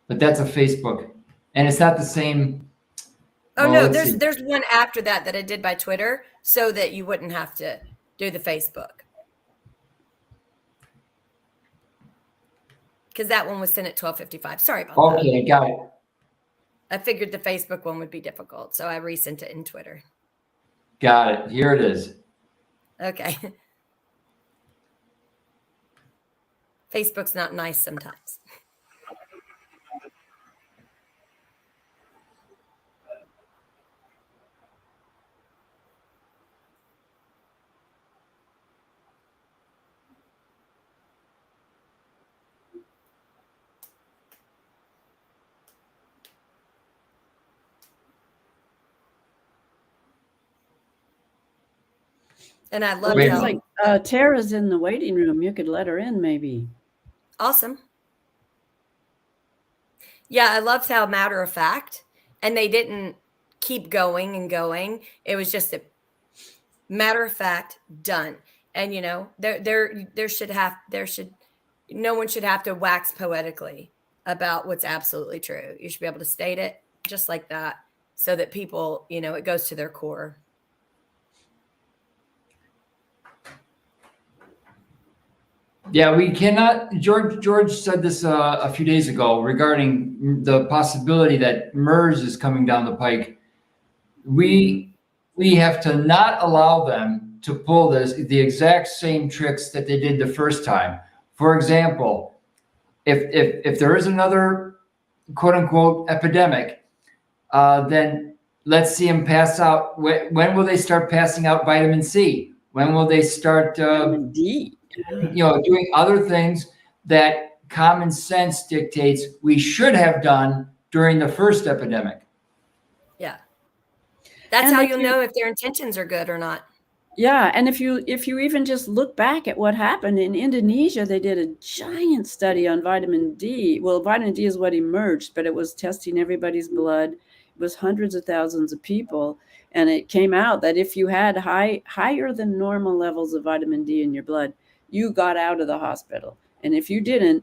But that's a Facebook, and it's not the same. Oh no, there's one after that I did by Twitter so that you wouldn't have to do the Facebook. Because that one was sent at 12:55. Sorry about that. Okay, got it. I figured the Facebook one would be difficult, so I resent it in Twitter. Got it. Here it is. Okay. Facebook's not nice sometimes. And I love it's like Tara's in the waiting room. You could let her in, maybe. Awesome. Yeah, I loved how matter of fact, and they didn't keep going and going. It was just a matter of fact, done. And you know, no one should have to wax poetically about what's absolutely true. You should be able to state it just like that, so that people, you know, it goes to their core. Yeah, we cannot. George said this a few days ago regarding the possibility that MERS is coming down the pike. We have to not allow them to pull the exact same tricks that they did the first time. For example, if there is another quote unquote epidemic, then let's see them pass out. When will they start passing out vitamin C? When will they start Vitamin D? Doing other things that common sense dictates we should have done during the first epidemic. Yeah. That's how you'll know if their intentions are good or not. Yeah, and if you even just look back at what happened in Indonesia, they did a giant study on vitamin D. Well, vitamin D is what emerged, but it was testing everybody's blood. It was hundreds of thousands of people, and it came out that if you had higher than normal levels of vitamin D in your blood, you got out of the hospital. And if you didn't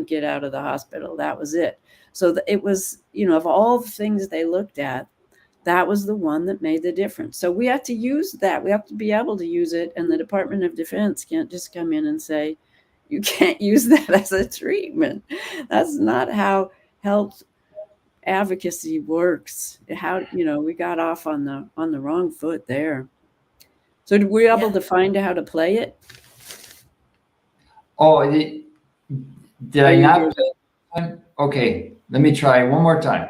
get out of the hospital. That was it. So it was, of all the things they looked at, that was the one that made the difference. So we have to use that. We have to be able to use it. And the Department of Defense can't just come in and say, you can't use that as a treatment. That's not how health advocacy works. We got off on the wrong foot there. So were we able to find out how to play it? Oh, did I not play it? Okay, let me try one more time.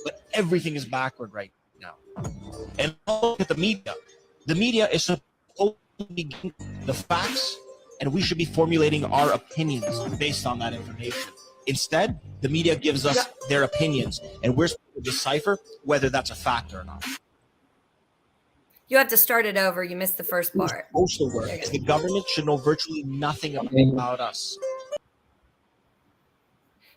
But everything is backward right now. And look at the media. The media is supposed to be giving the facts, and we should be formulating our opinions based on that information. Instead, the media gives us their opinions, and we're supposed to decipher whether that's a fact or not. You have to start it over. You missed the first part. Most of the work is the government should know virtually nothing about us.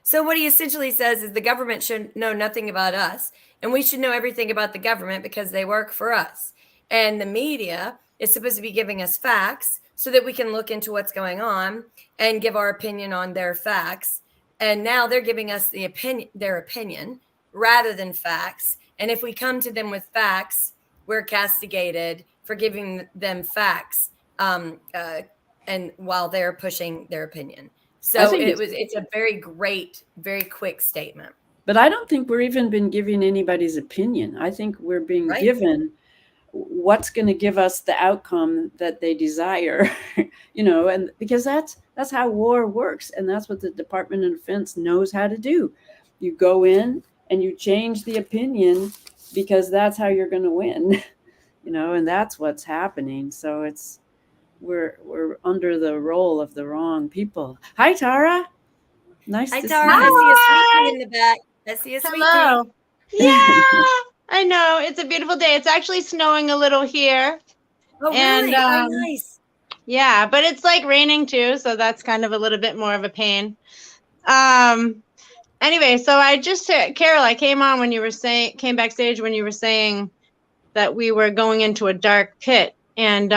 So what he essentially says is the government should know nothing about us, and we should know everything about the government because they work for us. And the media is supposed to be giving us facts so that we can look into what's going on and give our opinion on their facts. And now they're giving us their opinion rather than facts. And if we come to them with facts, we're castigated for giving them facts, and while they're pushing their opinion. So it's a very great, very quick statement. But I don't think we're even been giving anybody's opinion. I think we're being given what's going to give us the outcome that they desire, and because that's how war works. And that's what the Department of Defense knows how to do. You go in and you change the opinion because that's how you're going to win, and that's what's happening. So we're under the role of the wrong people. Hi, Tara. Nice to see you. I see a sweetie in the back. I see a sweetie. Hello. Yeah, I know. It's a beautiful day. It's actually snowing a little here. Oh, and, really? Nice. Yeah, but it's like raining too, so that's kind of a little bit more of a pain. Anyway, so Carol, I came on when you were came backstage when you were saying that we were going into a dark pit. And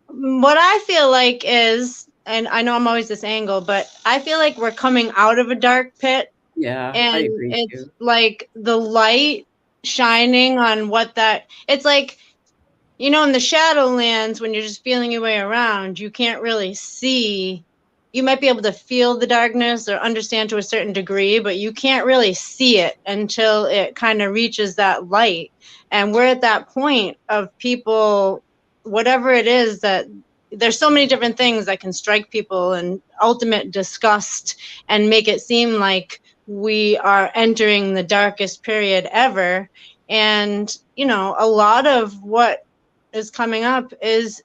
what I feel like is, and I know I'm always this angle, but I feel like we're coming out of a dark pit. Yeah, I And agree it's too. like the light shining on it's like, in the Shadowlands, when you're just feeling your way around, you can't really see. You might be able to feel the darkness or understand to a certain degree, but you can't really see it until it kind of reaches that light. And we're at that point of people, whatever it is, that there's so many different things that can strike people and ultimate disgust and make it seem like we are entering the darkest period ever. And, a lot of what is coming up is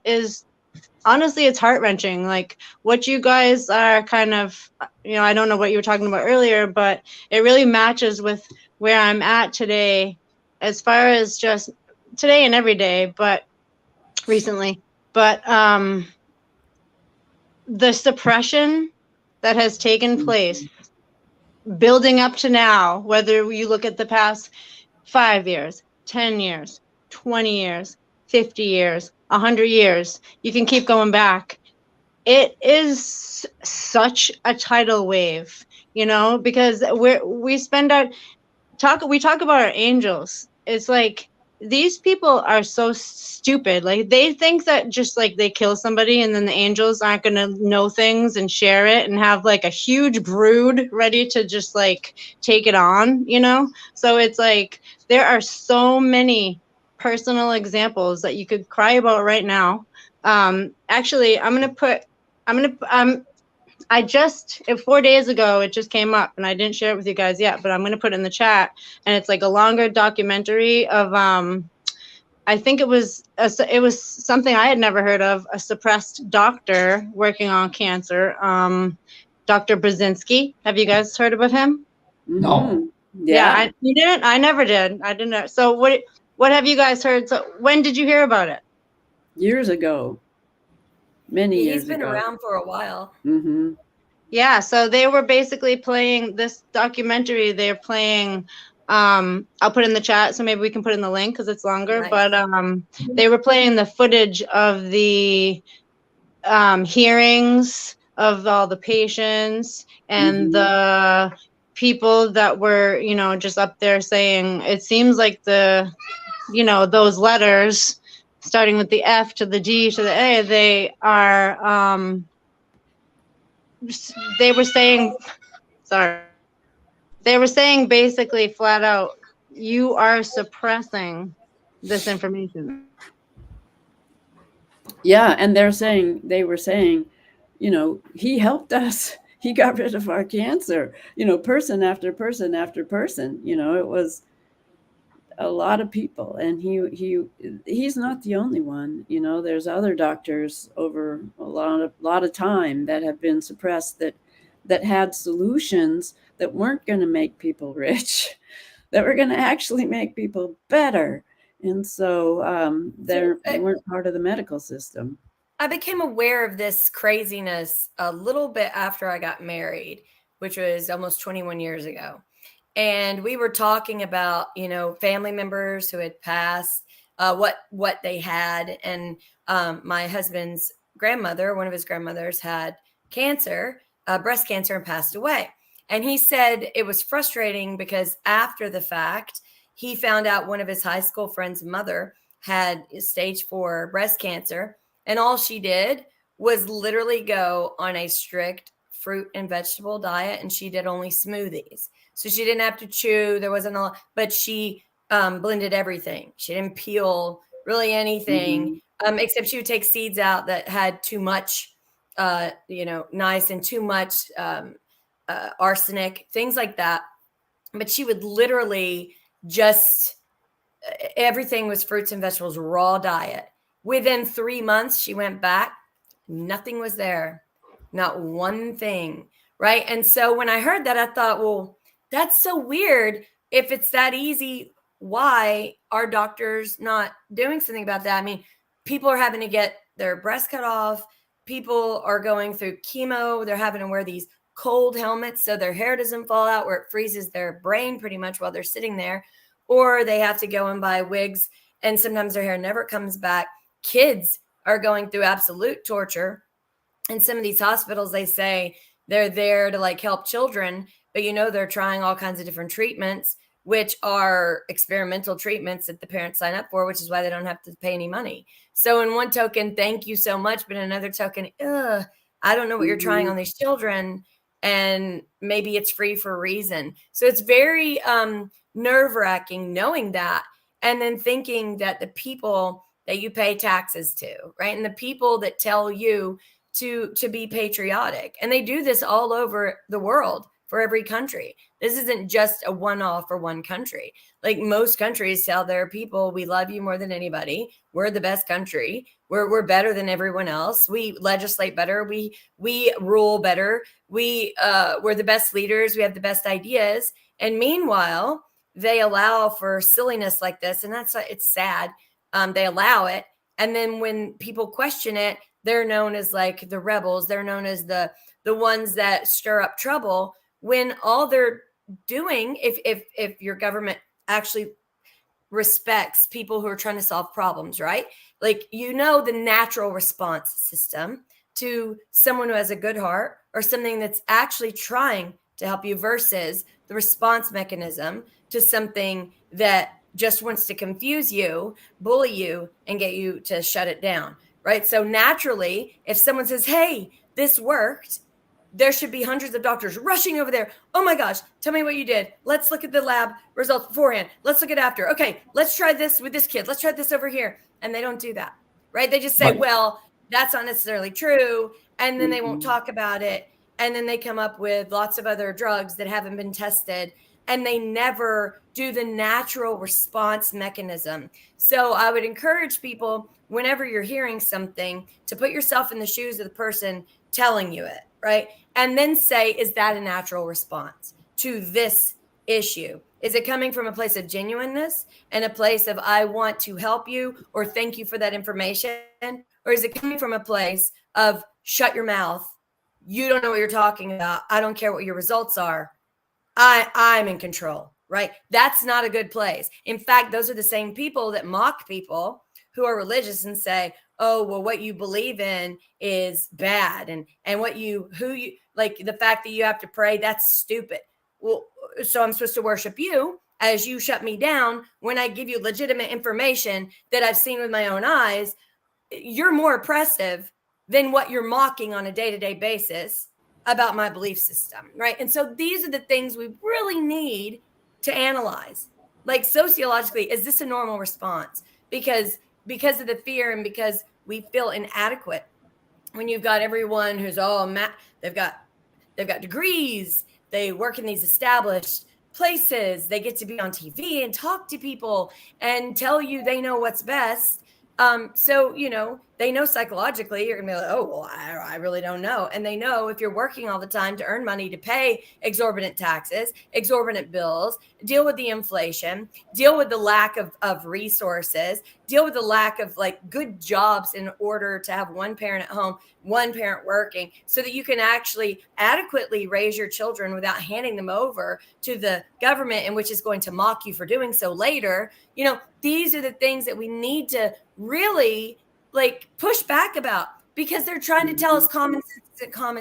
honestly, it's heart-wrenching. Like what you guys are kind of, I don't know what you were talking about earlier, but it really matches with where I'm at today, as far as just today and every day, but recently. But the suppression that has taken place building up to now, whether you look at the past 5 years, 10 years, 20 years, 50 years, 100 years, you can keep going back. It is such a tidal wave, because we talk about our angels. It's like these people are so stupid. Like they think that just like they kill somebody and then the angels aren't going to know things and share it and have like a huge brood ready to just like take it on, So it's like there are so many personal examples that you could cry about right now. Actually, I just 4 days ago it just came up and I didn't share it with you guys yet, but I'm gonna put it in the chat. And it's like a longer documentary of I think it was something I had never heard of, a suppressed doctor working on cancer. Dr. Brzezinski. Have you guys heard about him? No. Yeah. You didn't? I never did. I didn't know. So what have you guys heard? So when did you hear about it? Years ago. Many years He's been ago. around for a while. Mm-hmm. Yeah, so they were basically playing this documentary. They're playing, I'll put it in the chat, so maybe we can put in the link because it's longer. Nice. But they were playing the footage of the hearings of all the patients and the people that were, just up there saying, it seems like those letters starting with the F to the D to the A, they are, they were saying, sorry, they were saying basically flat out, you are suppressing this information. Yeah, and they were saying, he helped us. He got rid of our cancer. Person after person after person. It was a lot of people, and he's not the only one. There's other doctors over a lot of time that have been suppressed that had solutions that weren't going to make people rich, that were going to actually make people better. And so they weren't part of the medical system. I became aware of this craziness a little bit after I got married, which was almost 21 years ago. And we were talking about, family members who had passed, what they had. And my husband's grandmother, one of his grandmothers, had cancer, breast cancer, and passed away. And he said it was frustrating because after the fact, he found out one of his high school friends' mother had stage 4 breast cancer. And all she did was literally go on a strict fruit and vegetable diet. And she did only smoothies. So she didn't have to chew. There wasn't a lot, but she blended everything. She didn't peel really anything, except she would take seeds out that had too much, nice and too much arsenic, things like that. But she would literally just, everything was fruits and vegetables, raw diet. Within 3 months, she went back. Nothing was there. Not one thing. Right. And so when I heard that, I thought, well, that's so weird. If it's that easy, why are doctors not doing something about that? I mean, people are having to get their breast cut off. People are going through chemo. They're having to wear these cold helmets so their hair doesn't fall out, where it freezes their brain pretty much while they're sitting there. Or they have to go and buy wigs, and sometimes their hair never comes back. Kids are going through absolute torture. In some of these hospitals, they say they're there to like help children, but they're trying all kinds of different treatments, which are experimental treatments that the parents sign up for, which is why they don't have to pay any money. So in one token, thank you so much, but in another token, I don't know what you're trying on these children, and maybe it's free for a reason. So it's very nerve-wracking knowing that, and then thinking that the people that you pay taxes to, right, and the people that tell you to be patriotic, and they do this all over the world for every country. This isn't just a one-off for one country. Like most countries tell their people, we love you more than anybody. We're the best country. We're better than everyone else. We legislate better. We rule better. We're the best leaders. We have the best ideas. And meanwhile, they allow for silliness like this, and it's sad. They allow it, and then when people question it, they're known as like the rebels. They're known as the ones that stir up trouble, when all they're doing, if your government actually respects people who are trying to solve problems, right? Like, the natural response system to someone who has a good heart or something that's actually trying to help you, versus the response mechanism to something that just wants to confuse you, bully you, and get you to shut it down, right? So naturally, if someone says, hey, this worked, there should be hundreds of doctors rushing over there. Oh my gosh, tell me what you did. Let's look at the lab results beforehand. Let's look at after. Okay, let's try this with this kid. Let's try this over here. And they don't do that, right? They just say, well, that's not necessarily true. And then they won't talk about it. And then they come up with lots of other drugs that haven't been tested. And they never do the natural response mechanism. So I would encourage people, whenever you're hearing something, to put yourself in the shoes of the person telling you it, right? And then say, is that a natural response to this issue? Is it coming from a place of genuineness and a place of, I want to help you, or thank you for that information? Or is it coming from a place of, shut your mouth, you don't know what you're talking about, I don't care what your results are, I'm in control, right? That's not a good place. In fact, those are the same people that mock people who are religious and say, oh, well, what you believe in is bad. And like, the fact that you have to pray, that's stupid. Well, so I'm supposed to worship you as you shut me down when I give you legitimate information that I've seen with my own eyes. You're more oppressive than what you're mocking on a day-to-day basis about my belief system, right? And so these are the things we really need to analyze. Like, sociologically, is this a normal response? Because of the fear, and because we feel inadequate. When you've got everyone who's they've got degrees, they work in these established places, they get to be on TV and talk to people and tell you they know what's best. So, they know psychologically you're gonna be like, oh, well, I really don't know. And they know if you're working all the time to earn money to pay exorbitant taxes, exorbitant bills, deal with the inflation, deal with the lack of resources, deal with the lack of like good jobs in order to have one parent at home, one parent working, so that you can actually adequately raise your children without handing them over to the government, and which is going to mock you for doing so later. These are the things that we need to really like push back about, because they're trying to tell us common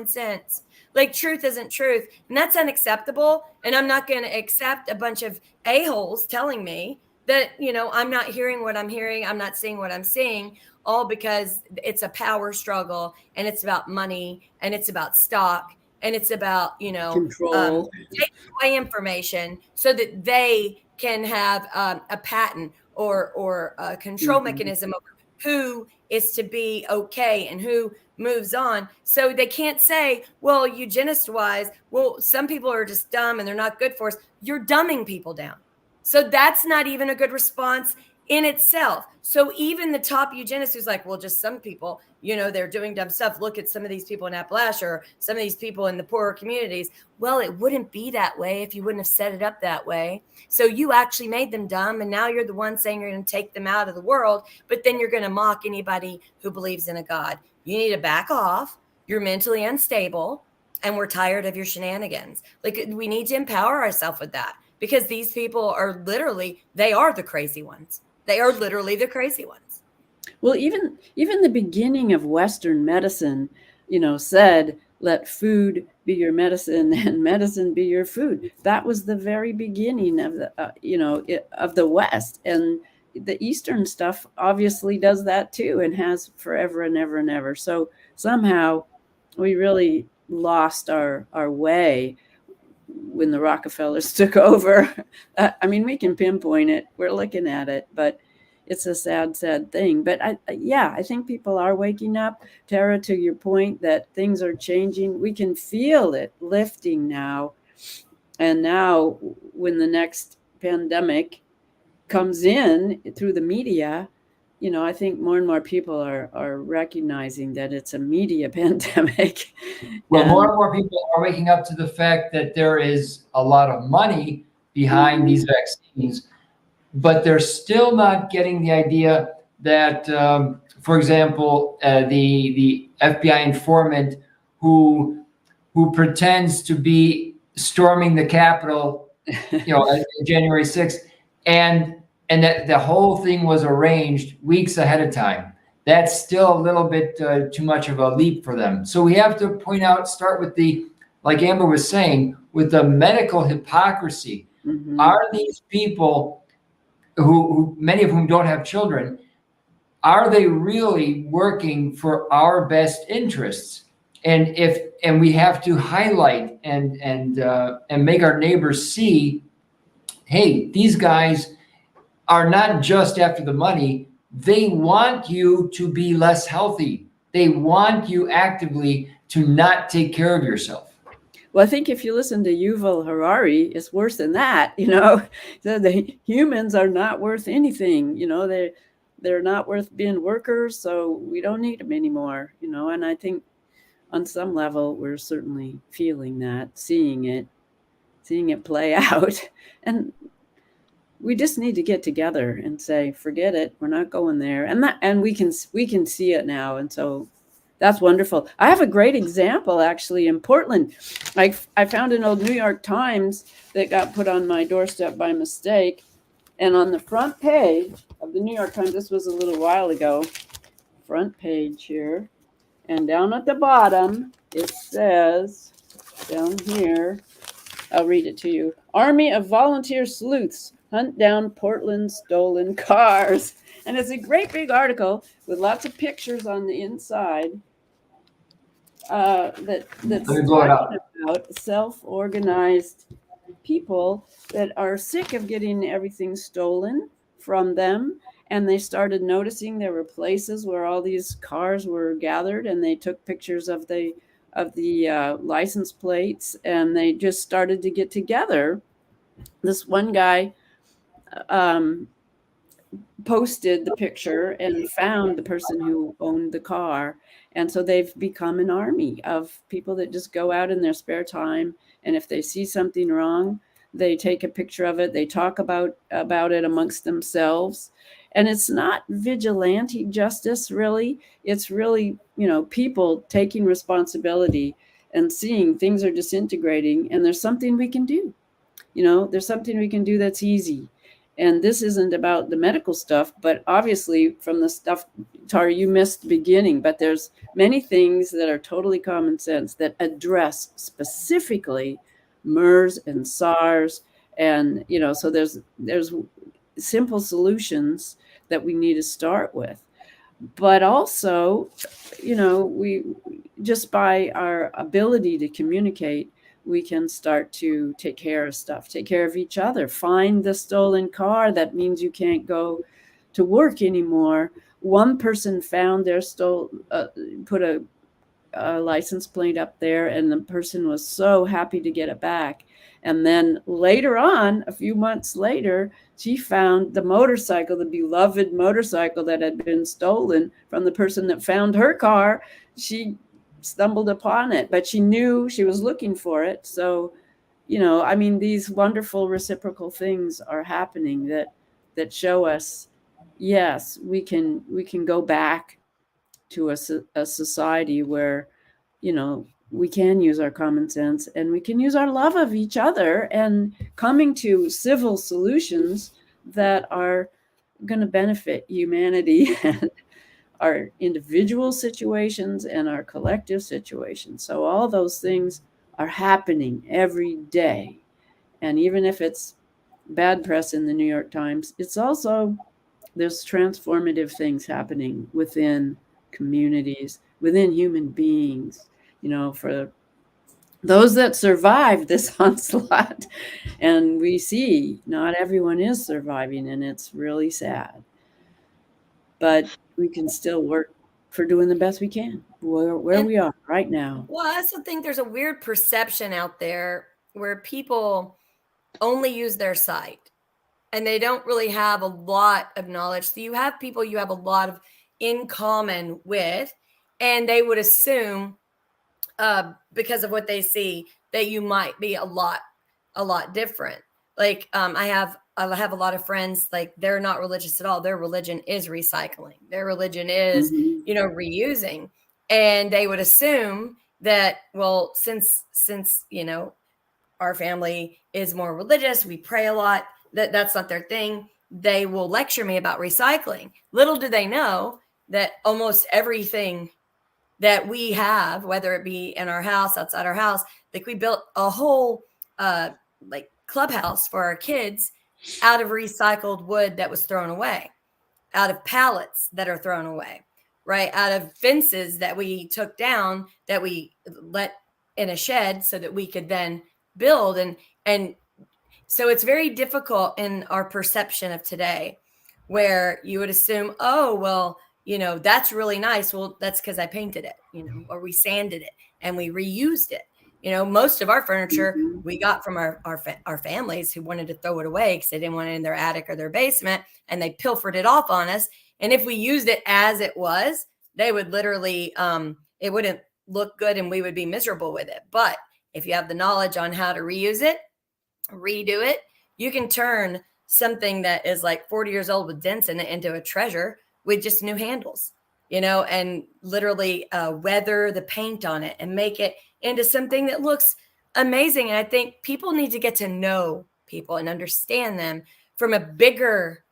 sense. Like, truth isn't truth, and that's unacceptable. And I'm not going to accept a bunch of a-holes telling me that, I'm not hearing what I'm hearing, I'm not seeing what I'm seeing, all because it's a power struggle, and it's about money, and it's about stock, and it's about, control, taking away information so that they can have a patent or a control mechanism over who is to be okay and who moves on. So they can't say, well, eugenist wise, well, some people are just dumb and they're not good for us. You're dumbing people down. So that's not even a good response in itself. So even the top eugenist who's like, well, just some people, they're doing dumb stuff. Look at some of these people in Appalachia or some of these people in the poorer communities. Well, it wouldn't be that way if you wouldn't have set it up that way. So you actually made them dumb. And now you're the one saying you're going to take them out of the world, but then you're going to mock anybody who believes in a God. You need to back off. You're mentally unstable and we're tired of your shenanigans. Like, we need to empower ourselves with that, because these people are they are the crazy ones. They are literally the crazy ones. Well, even the beginning of Western medicine, said, let food be your medicine and medicine be your food. That was the very beginning of the, of the West. And the Eastern stuff obviously does that too, and has forever and ever and ever. So somehow we really lost our way when the Rockefellers took over. I mean, we can pinpoint it. We're looking at it, but it's a sad, sad thing. But I think people are waking up. Tara, to your point that things are changing, we can feel it lifting now. And now when the next pandemic comes in through the media, I think more and more people are recognizing that it's a media pandemic. Well, more and more people are waking up to the fact that there is a lot of money behind these vaccines, but they're still not getting the idea that, for example, the FBI informant who pretends to be storming the Capitol, January 6th, and that the whole thing was arranged weeks ahead of time. That's still a little bit too much of a leap for them. So we have to start with like Amber was saying, with the medical hypocrisy. Mm-hmm. Are these people who many of whom don't have children, are they really working for our best interests? And we have to highlight and make our neighbors see, hey, these guys are not just after the money. They want you to be less healthy. They want you actively to not take care of yourself. Well, I think if you listen to Yuval Harari, it's worse than that. The humans are not worth anything. They're not worth being workers, so we don't need them anymore. And I think on some level we're certainly feeling that, seeing it play out, and we just need to get together and say, forget it, we're not going there. And we can see it now. And so that's wonderful. I have a great example actually in Portland. I found an old New York Times that got put on my doorstep by mistake. And on the front page of the New York Times, this was a little while ago, front page here, and down at the bottom, it says, down here, I'll read it to you. Army of volunteer sleuths hunt down Portland stolen cars. And it's a great big article with lots of pictures on the inside that's talking about self-organized people that are sick of getting everything stolen from them. And they started noticing there were places where all these cars were gathered, and they took pictures of the license plates, and they just started to get together. This one guy posted the picture and found the person who owned the car. And so they've become an army of people that just go out in their spare time. And if they see something wrong, they take a picture of it. They talk about it amongst themselves. And it's not vigilante justice, really. It's really, people taking responsibility and seeing things are disintegrating, and there's something we can do. There's something we can do that's easy. And this isn't about the medical stuff, but obviously from the stuff, Tara, you missed the beginning, but there's many things that are totally common sense that address specifically MERS and SARS. And, so there's simple solutions that we need to start with. But also, we just by our ability to communicate, we can start to take care of stuff, take care of each other. Find the stolen car. That means you can't go to work anymore. One person found their put a license plate up there, and the person was so happy to get it back. And then later on, a few months later, she found the motorcycle, the beloved motorcycle that had been stolen from the person that found her car. She stumbled upon it, but she knew she was looking for it. So, I mean, these wonderful reciprocal things are happening that show us, yes, we can go back to a society where, we can use our common sense, and we can use our love of each other, and coming to civil solutions that are going to benefit humanity and our individual situations and our collective situations. So all those things are happening every day. And even if it's bad press in the New York Times, it's also, there's transformative things happening within communities, within human beings, for those that survive this onslaught. And we see not everyone is surviving, and it's really sad. But we can still work for doing the best we can where we are right now. Well, I also think there's a weird perception out there where people only use their sight and they don't really have a lot of knowledge. So you have people you have a lot of in common with, and they would assume because of what they see that you might be a lot different. Like I have a lot of friends, like they're not religious at all. Their religion is recycling. Their religion is, reusing. And they would assume that, well, since our family is more religious, we pray a lot, that's not their thing. They will lecture me about recycling. Little do they know that almost everything that we have, whether it be in our house, outside our house, like we built a whole like clubhouse for our kids out of recycled wood that was thrown away, out of pallets that are thrown away, right? Out of fences that we took down that we let in a shed so that we could then build. And so it's very difficult in our perception of today where you would assume, oh, well, that's really nice. Well, that's because I painted it, or we sanded it and we reused it. Most of our furniture we got from our families who wanted to throw it away because they didn't want it in their attic or their basement, and they pilfered it off on us. And if we used it as it was, they would literally, it wouldn't look good and we would be miserable with it. But if you have the knowledge on how to reuse it, redo it, you can turn something that is like 40 years old with dents in it into a treasure with just new handles, and literally weather the paint on it and make it into something that looks amazing. And I think people need to get to know people and understand them from a bigger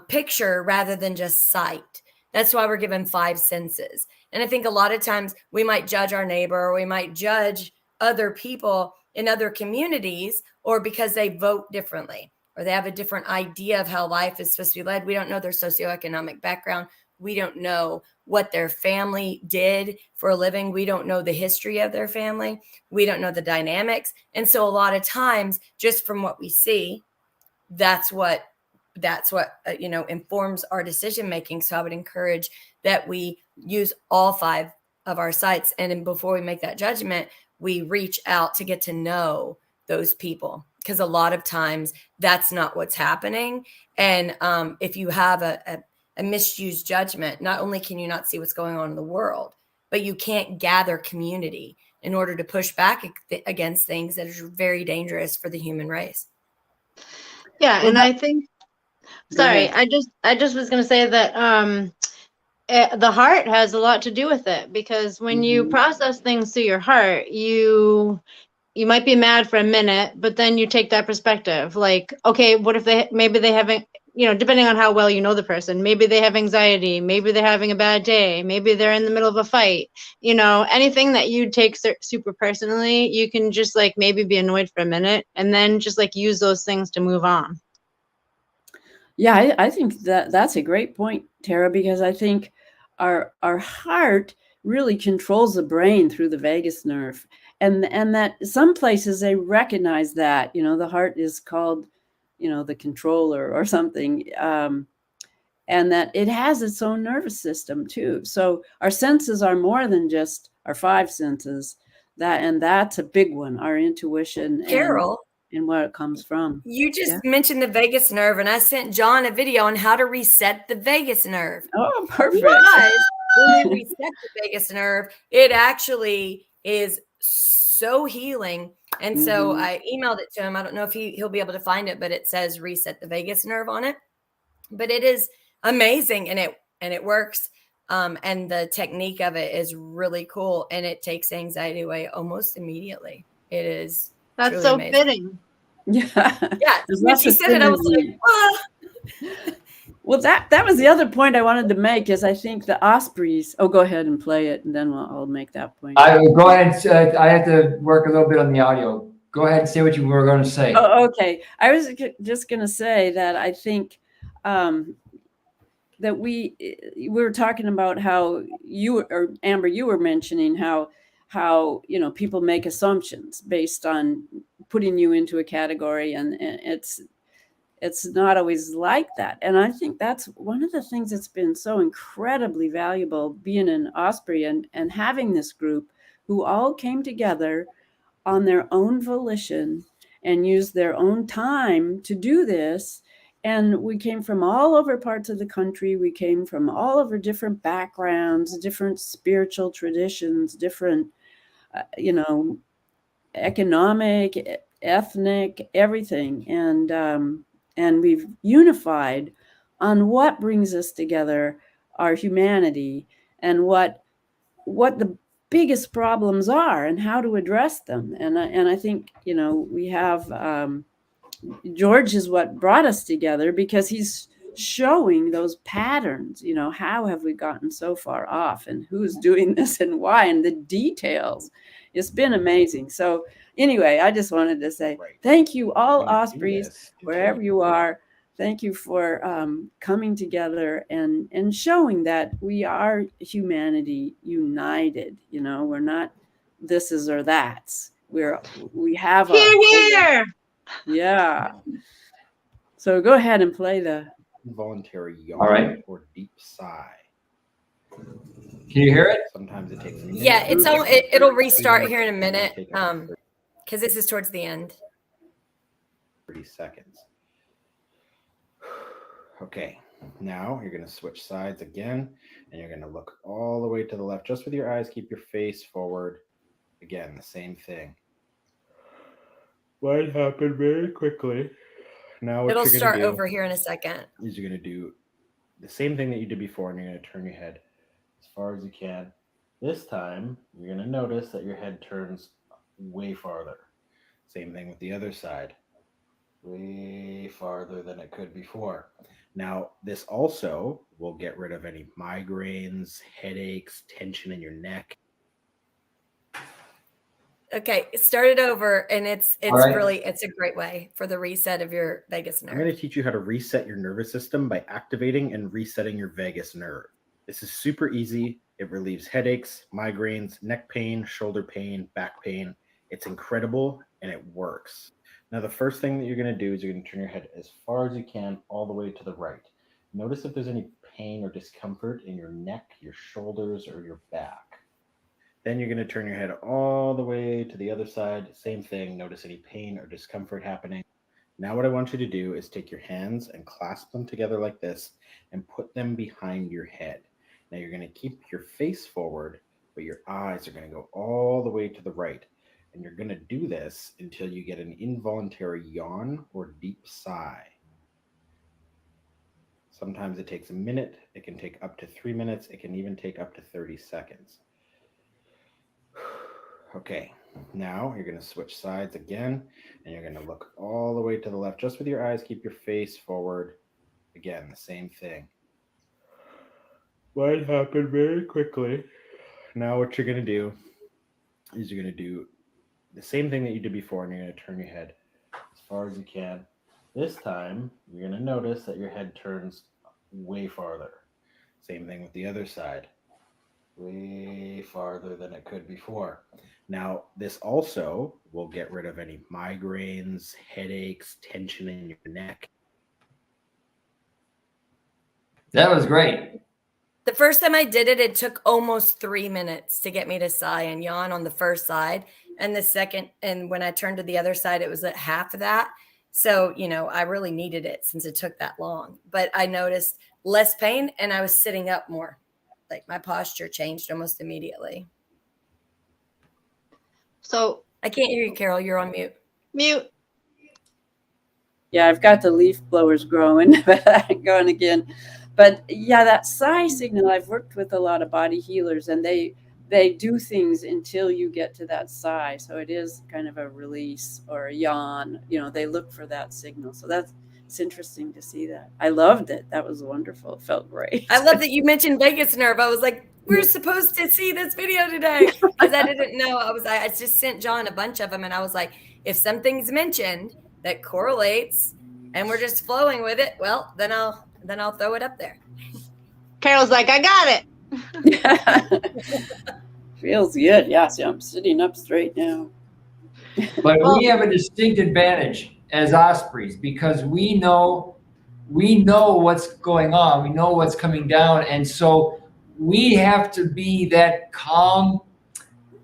picture rather than just sight. That's why we're given 5 senses. And I think a lot of times we might judge our neighbor, or we might judge other people in other communities, or because they vote differently, or they have a different idea of how life is supposed to be led. We don't know their socioeconomic background. We don't know what their family did for a living. We don't know the history of their family. We don't know the dynamics. And so a lot of times, just from what we see, that's what informs our decision making. So I would encourage that we use all 5 of our sites. And then before we make that judgment, we reach out to get to know those people, because a lot of times that's not what's happening. And if you have a misused judgment, not only can you not see what's going on in the world, but you can't gather community in order to push back against things that are very dangerous for the human race. Yeah, and I think, sorry, I just was going to say that the heart has a lot to do with it, because when you process things through your heart, you might be mad for a minute, but then you take that perspective. Like, okay, what if maybe they haven't, depending on how well you know the person, maybe they have anxiety, maybe they're having a bad day, maybe they're in the middle of a fight, anything that you take super personally, you can just like maybe be annoyed for a minute and then just like use those things to move on. Yeah, I think that's a great point, Tara, because I think our heart really controls the brain through the vagus nerve. And that some places they recognize that, the heart is called, the controller or something, and that it has its own nervous system too. So our senses are more than just our five senses. That's a big one, our intuition Carol, and where it comes from. you just Yeah. mentioned the vagus nerve, and I sent John a video on how to reset the vagus nerve. Oh, perfect. Because when we reset the vagus nerve, it actually is so healing. And so Mhm. I emailed it to him. I don't know if he'll be able to find it, but it says reset the vagus nerve on it. But it is amazing, and it works. And the technique of it is really cool, and it takes anxiety away almost immediately. It is That's truly so amazing. fitting. Yeah. Yeah, There's when lots she of said it, I was like, synergy. ah. Well, that was the other point I wanted to make is I think the ospreys. Oh, go ahead and play it, and then I'll make that point. I go ahead. I have to work a little bit on the audio. Go ahead and say what you were going to say. Oh, okay. I was just going to say that I think that we were talking about how or Amber, you were mentioning how people make assumptions based on putting you into a category, and it's not always like that. And I think that's one of the things that's been so incredibly valuable being an Osprey and having this group who all came together on their own volition and used their own time to do this. And we came from all over parts of the country. We came from all over different backgrounds, different spiritual traditions, different, economic, ethnic, everything. And we've unified on what brings us together, our humanity, and what the biggest problems are and how to address them. And I think we have George is what brought us together because he's showing those patterns. How have we gotten so far off, and who's doing this and why, and the details. It's been amazing. So anyway, I just wanted to say thank you, all Ospreys, wherever you are. Thank you for coming together and showing that we are humanity united. We're not thises or that's. We have Here. yeah. So go ahead and play the Involuntary yawn or deep sigh. Can you hear it? Sometimes it takes. Yeah, it'll restart here in a minute. Because this is towards the end. 30 seconds. Okay, now you're going to switch sides again, and you're going to look all the way to the left just with your eyes. Keep your face forward. Again, the same thing. Might happen very quickly. Now It'll start over here in a second. Is you're going to do the same thing that you did before, and you're going to turn your head as far as you can. This time, you're going to notice that your head turns way farther. Same thing with the other side. Way farther than it could before. Now, this also will get rid of any migraines, headaches, tension in your neck. Okay, start it over, and it's right. really a great way for the reset of your vagus nerve. I'm going to teach you how to reset your nervous system by activating and resetting your vagus nerve. This is super easy. It relieves headaches, migraines, neck pain, shoulder pain, back pain. It's incredible, and it works. Now, the first thing that you're going to do is you're going to turn your head as far as you can all the way to the right. Notice if there's any pain or discomfort in your neck, your shoulders, or your back. Then you're going to turn your head all the way to the other side. Same thing. Notice any pain or discomfort happening. Now what I want you to do is take your hands and clasp them together like this and put them behind your head. Now you're going to keep your face forward, but your eyes are going to go all the way to the right. And you're going to do this until you get an involuntary yawn or deep sigh. Sometimes it takes a minute. It can take up to 3 minutes. It can even take up to 30 seconds. Okay, now you're going to switch sides again, and you're going to look all the way to the left just with your eyes. Keep your face forward. Again, the same thing. Might happen very quickly. Now what you're going to do is you're going to do the same thing that you did before, and you're going to turn your head as far as you can. This time, you're going to notice that your head turns way farther. Same thing with the other side. Way farther than it could before. Now, this also will get rid of any migraines, headaches, tension in your neck. That was great. The first time I did it, it took almost 3 minutes to get me to sigh and yawn on the first side. And the second, and when I turned to the other side, it was at half of that. So, I really needed it since it took that long. But I noticed less pain and I was sitting up more. Like my posture changed almost immediately. So I can't hear you, Carol. You're on mute. mute. Yeah, I've got the leaf blowers going, going again. But yeah, that sigh signal, I've worked with a lot of body healers, and they do things until you get to that sigh. So it is kind of a release or a yawn. They look for that signal. So it's interesting to see that. I loved it. That was wonderful. It felt great. I love that you mentioned vagus nerve. I was like, we're supposed to see this video today because I didn't know. I just sent John a bunch of them, and I was like, if something's mentioned that correlates and we're just flowing with it, well, then I'll throw it up there. Carol's like, I got it. Feels good. Yeah, see, I'm sitting up straight now. But we have a distinct advantage as ospreys because we know what's going on. We know what's coming down. And so we have to be that calm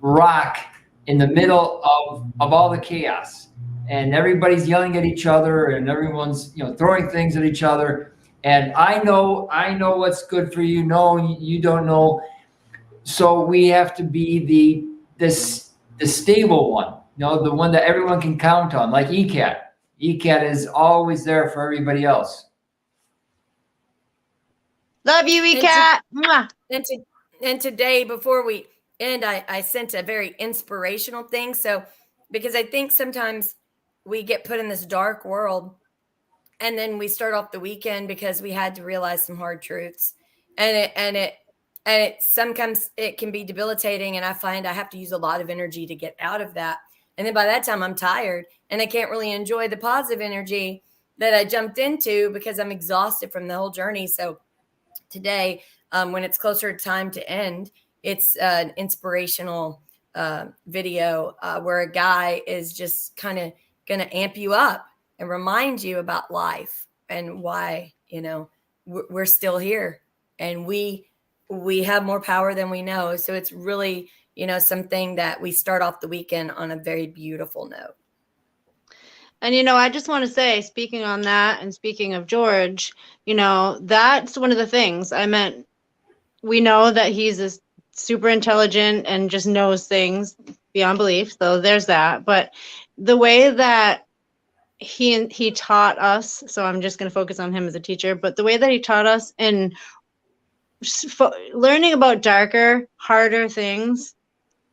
rock in the middle of all the chaos. And everybody's yelling at each other and everyone's, throwing things at each other. And I know what's good for you. No, you don't know. So we have to be the stable one, the one that everyone can count on, like ECAT. ECAT is always there for everybody else. Love you, ECAT. And today, before we end, I sent a very inspirational thing. So, because I think sometimes we get put in this dark world and then we start off the weekend because we had to realize some hard truths. And it sometimes it can be debilitating. And I find I have to use a lot of energy to get out of that. And then by that time I'm tired and I can't really enjoy the positive energy that I jumped into because I'm exhausted from the whole journey. So today, when it's closer to time to end, it's an inspirational video where a guy is just kind of going to amp you up and remind you about life and why, we're still here and we have more power than we know. So it's really, something that we start off the weekend on a very beautiful note. And, I just want to say, speaking on that and speaking of George, that's one of the things I meant. We know that he's a super intelligent and just knows things beyond belief. So there's that. But the way that he taught us, so I'm just going to focus on him as a teacher, but the way that he taught us in learning about darker, harder things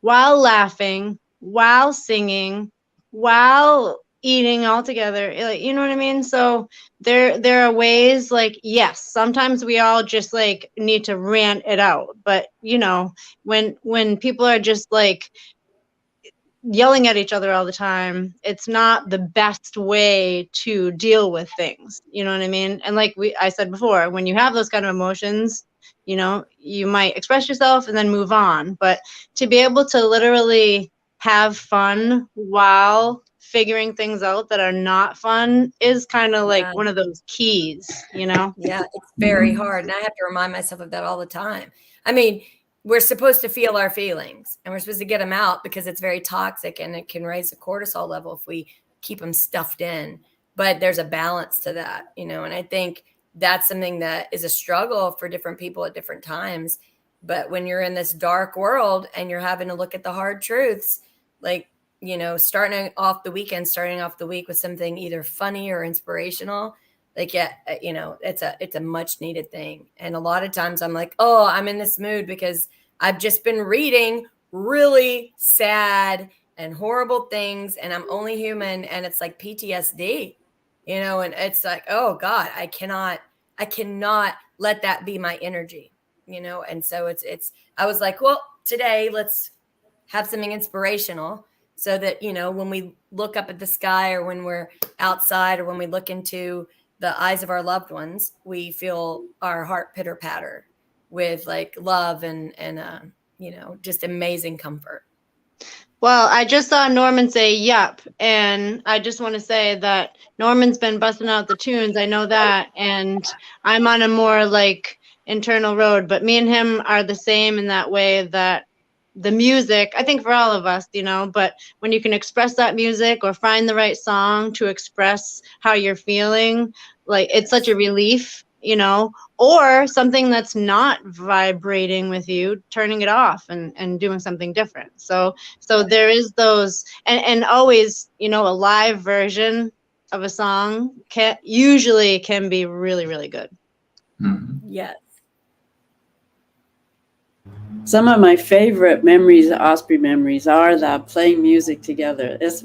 while laughing, while singing, while eating all together, you know what I mean? So there are ways, like, yes, sometimes we all just like need to rant it out, but when people are just like yelling at each other all the time, it's not the best way to deal with things, you know what I mean? And like I said before, when you have those kind of emotions, you might express yourself and then move on, but to be able to literally have fun while figuring things out that are not fun is kind of like one of those keys, Yeah, it's very hard. And I have to remind myself of that all the time. I mean, we're supposed to feel our feelings and we're supposed to get them out because it's very toxic and it can raise the cortisol level if we keep them stuffed in. But there's a balance to that, and I think that's something that is a struggle for different people at different times. But when you're in this dark world and you're having to look at the hard truths, like, starting off the week with something either funny or inspirational, like, it's a much needed thing. And a lot of times I'm like, oh, I'm in this mood because I've just been reading really sad and horrible things and I'm only human. And it's like PTSD, and it's like, oh God, I cannot let that be my energy, And so I was like, well, today let's have something inspirational so that, when we look up at the sky or when we're outside or when we look into the eyes of our loved ones, we feel our heart pitter patter with like love and just amazing comfort. Well, I just saw Norman say yup, and I just want to say that Norman's been busting out the tunes. I know that, and I'm on a more like internal road. But me and him are the same in that way, that the music, I think for all of us, you know, but when you can express that music or find the right song to express how you're feeling, like it's such a relief, you know, or something that's not vibrating with you, turning it off and doing something different. So there is those, and always, you know, a live version of a song usually can be really, really good. Yes. Some of my favorite memories, Osprey memories, are that playing music together. It's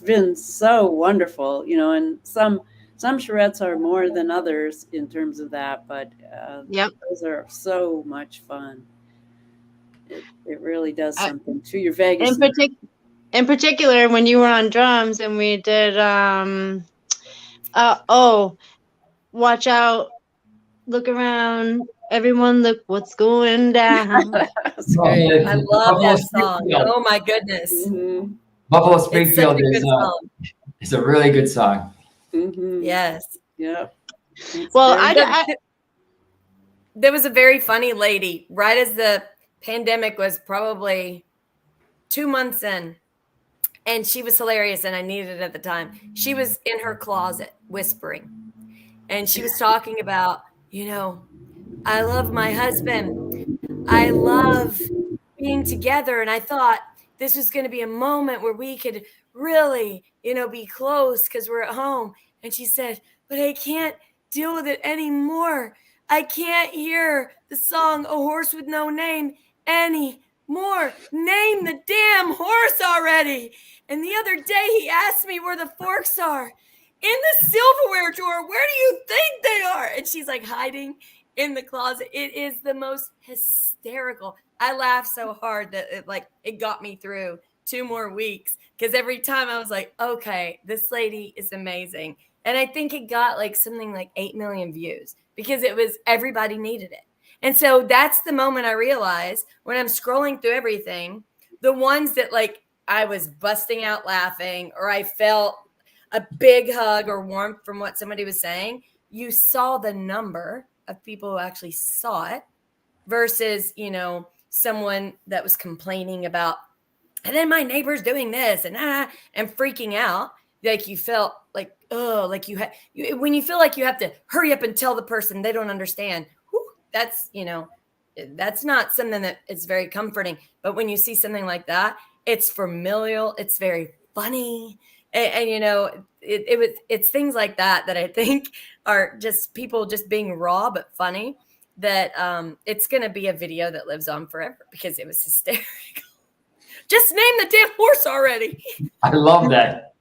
been so wonderful, you know, and some charrettes are more than others in terms of that, but Yep. those are so much fun. It really does something to your vagus. In particular, when you were on drums and we did, watch out, look around, everyone, look what's going down. That's great. I love that song. Oh my goodness. Mm-hmm. Buffalo It's such Springfield a good song. is a really good song. Mm-hmm. Yes. Yep. Well, there was a very funny lady right as the pandemic was probably 2 months in, and she was hilarious and I needed it at the time. She was in her closet whispering, and she was talking about, you know, I love my husband. I love being together. And I thought this was going to be a moment where we could really, you know, be close because we're at home. And she said, but I can't deal with it anymore. I can't hear the song, A Horse with No Name, anymore. Name the damn horse already. And the other day he asked me where the forks are. In the silverware drawer. Where do you think they are? And she's like hiding in the closet. It is the most hysterical. I laughed so hard that it got me through 2 more weeks, because every time I was like, okay, this lady is amazing. And I think it got like something like 8 million views because everybody needed it. And so that's the moment I realized when I'm scrolling through everything, the ones that like I was busting out laughing or I felt a big hug or warmth from what somebody was saying, you saw the number of people who actually saw it versus, you know, someone that was complaining about, and then my neighbor's doing this and freaking out. Like you felt like, oh, like when you feel like you have to hurry up and tell the person they don't understand, that's, you know, that's not something that is very comforting. But when you see something like that, it's familial, it's very funny. And you know, it's things like that I think are just people just being raw but funny, that it's going to be a video that lives on forever because it was hysterical. Just name the damn horse already. I love that.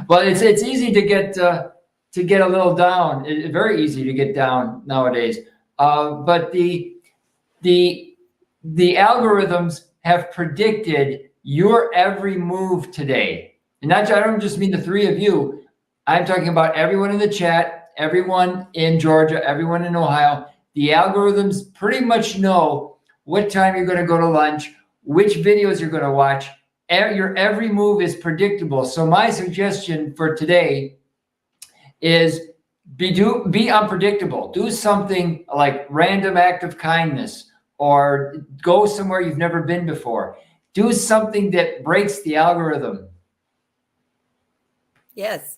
Well, it's easy to get a little down. It's very easy to get down nowadays. But the algorithms have predicted your every move today. And I don't just mean the three of you. I'm talking about everyone in the chat, everyone in Georgia, everyone in Ohio. The algorithms pretty much know what time you're going to go to lunch, which videos you're going to watch. Your every move is predictable. So my suggestion for today is be unpredictable. Do something like random act of kindness or go somewhere you've never been before. Do something that breaks the algorithm. Yes.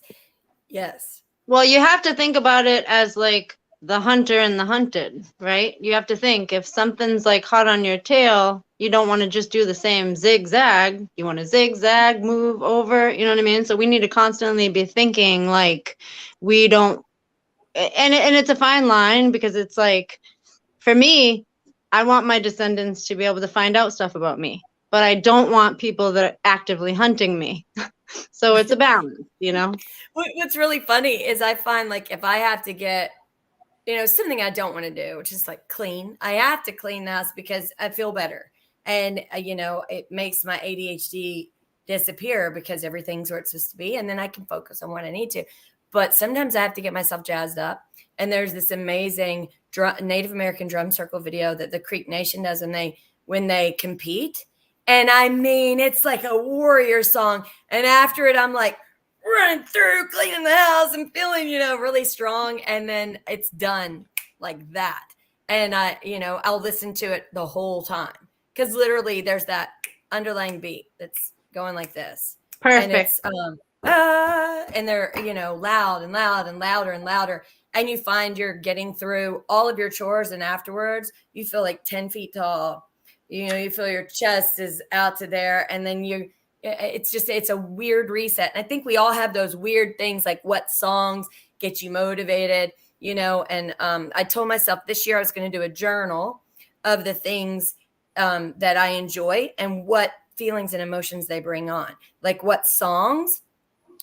Yes. Well, you have to think about it as like the hunter and the hunted, right? You have to think if something's like hot on your tail, you don't want to just do the same zigzag. You want to zigzag, move over, you know what I mean? So we need to constantly be thinking like we don't, and it's a fine line because it's like, for me, I want my descendants to be able to find out stuff about me, but I don't want people that are actively hunting me. So it's a balance, you know? What's really funny is I find like if I have to get, you know, something I don't want to do, which is like clean, I have to clean the house because I feel better. And, you know, it makes my ADHD disappear because everything's where it's supposed to be. And then I can focus on what I need to. But sometimes I have to get myself jazzed up. And there's this amazing Native American drum circle video that the Creek Nation does when they compete. And I mean, it's like a warrior song. And after it, I'm like, running through, cleaning the house and feeling, really strong. And then it's done like that. And I'll listen to it the whole time because literally there's that underlying beat that's going like this. And Perfect. it's, and they're, loud and loud and louder and louder. And you find you're getting through all of your chores. And afterwards you feel like 10 feet tall, you feel your chest is out to there. And then it's a weird reset. And I think we all have those weird things, like what songs get you motivated, and I told myself this year I was going to do a journal of the things that I enjoy and what feelings and emotions they bring on. Like what songs,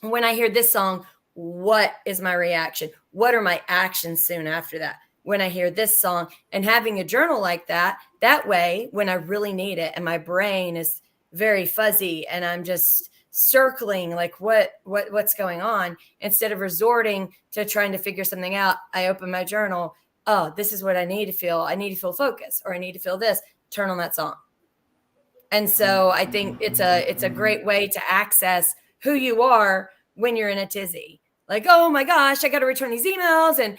when I hear this song, what is my reaction? What are my actions soon after that? When I hear this song, and having a journal like that way, when I really need it and my brain is very fuzzy and I'm just circling like what's going on, instead of resorting to trying to figure something out, I open my journal. Oh, this is what I need to feel. I need to feel focused, or I need to feel this. Turn on that song. And so I think it's a great way to access who you are when you're in a tizzy. Like, oh my gosh, I got to return these emails, and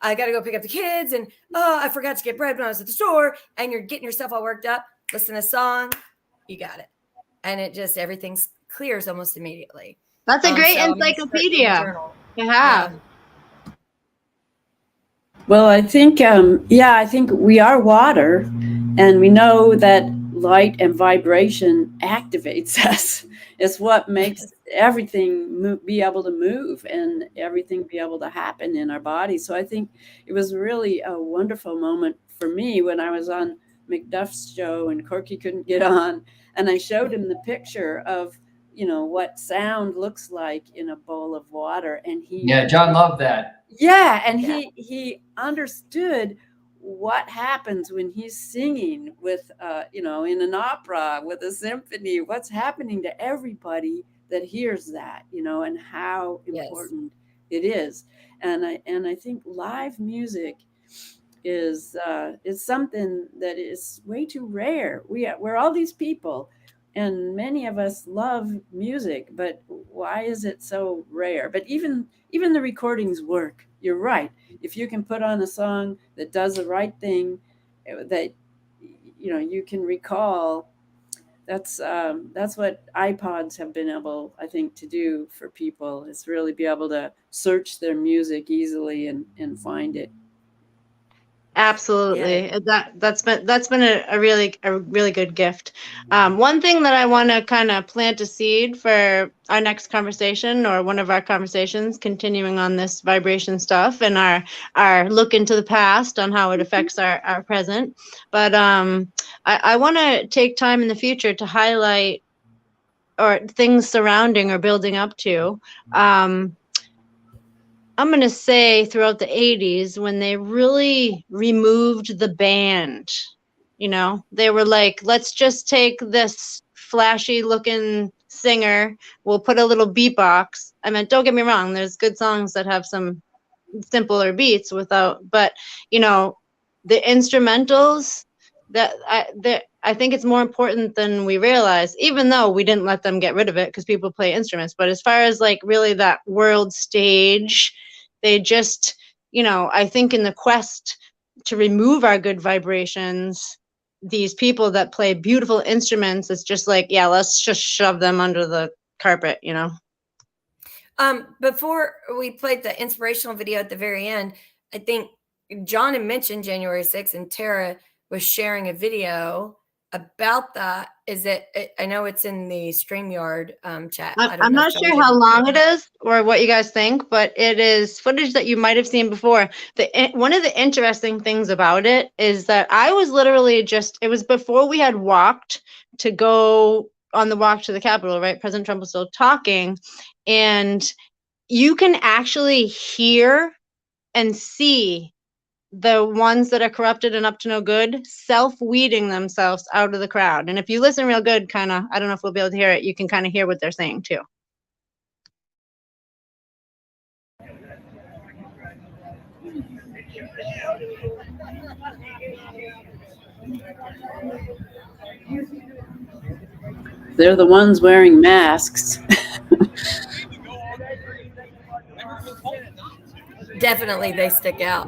I got to go pick up the kids, and I forgot to get bread when I was at the store, and you're getting yourself all worked up. Listen to a song, you got it. And it just, everything clears almost immediately. That's a great so encyclopedia to have. Yeah. Well, I think, I think we are water, and we know that light and vibration activates us. It's what makes everything be able to move and everything be able to happen in our body. So I think it was really a wonderful moment for me when I was on McDuff's show and Corky couldn't get on, and I showed him the picture of what sound looks like in a bowl of water, and John loved that. And he understood what happens when he's singing with in an opera, with a symphony, what's happening to everybody that hears that, and how important it is. And I think live music is something that is way too rare. We're all these people, and many of us love music, but why is it so rare? But even the recordings work. You're right. If you can put on a song that does the right thing, that you can recall, that's what iPods have been able, I think, to do for people, is really be able to search their music easily and find it. Absolutely. That's been a really good gift. One thing that I want to kind of plant a seed for our next conversation, or one of our conversations, continuing on this vibration stuff and our look into the past on how it affects our present. But I want to take time in the future to highlight or things surrounding or building up to I'm going to say throughout the 80s, when they really removed the band, they were like, let's just take this flashy looking singer, we'll put a little beatbox. I mean, don't get me wrong, there's good songs that have some simpler beats but the instrumentals, that I think it's more important than we realize, even though we didn't let them get rid of it because people play instruments. But as far as like really that world stage, they just, I think in the quest to remove our good vibrations, these people that play beautiful instruments, it's just like, let's just shove them under the carpet, Before we played the inspirational video at the very end, I think John had mentioned January 6th, and Tara was sharing a video about that. I know it's in the StreamYard chat. I'm not sure how long it is or what you guys think, but it is footage that you might have seen before. One of the interesting things about it is that I was literally it was before we had walked to go on the walk to the Capitol, right? President Trump was still talking, and you can actually hear and see the ones that are corrupted and up to no good self-weeding themselves out of the crowd. And if you listen real good, kind of, I don't know if we'll be able to hear it, you can kind of hear what they're saying too. They're the ones wearing masks. definitely they stick out.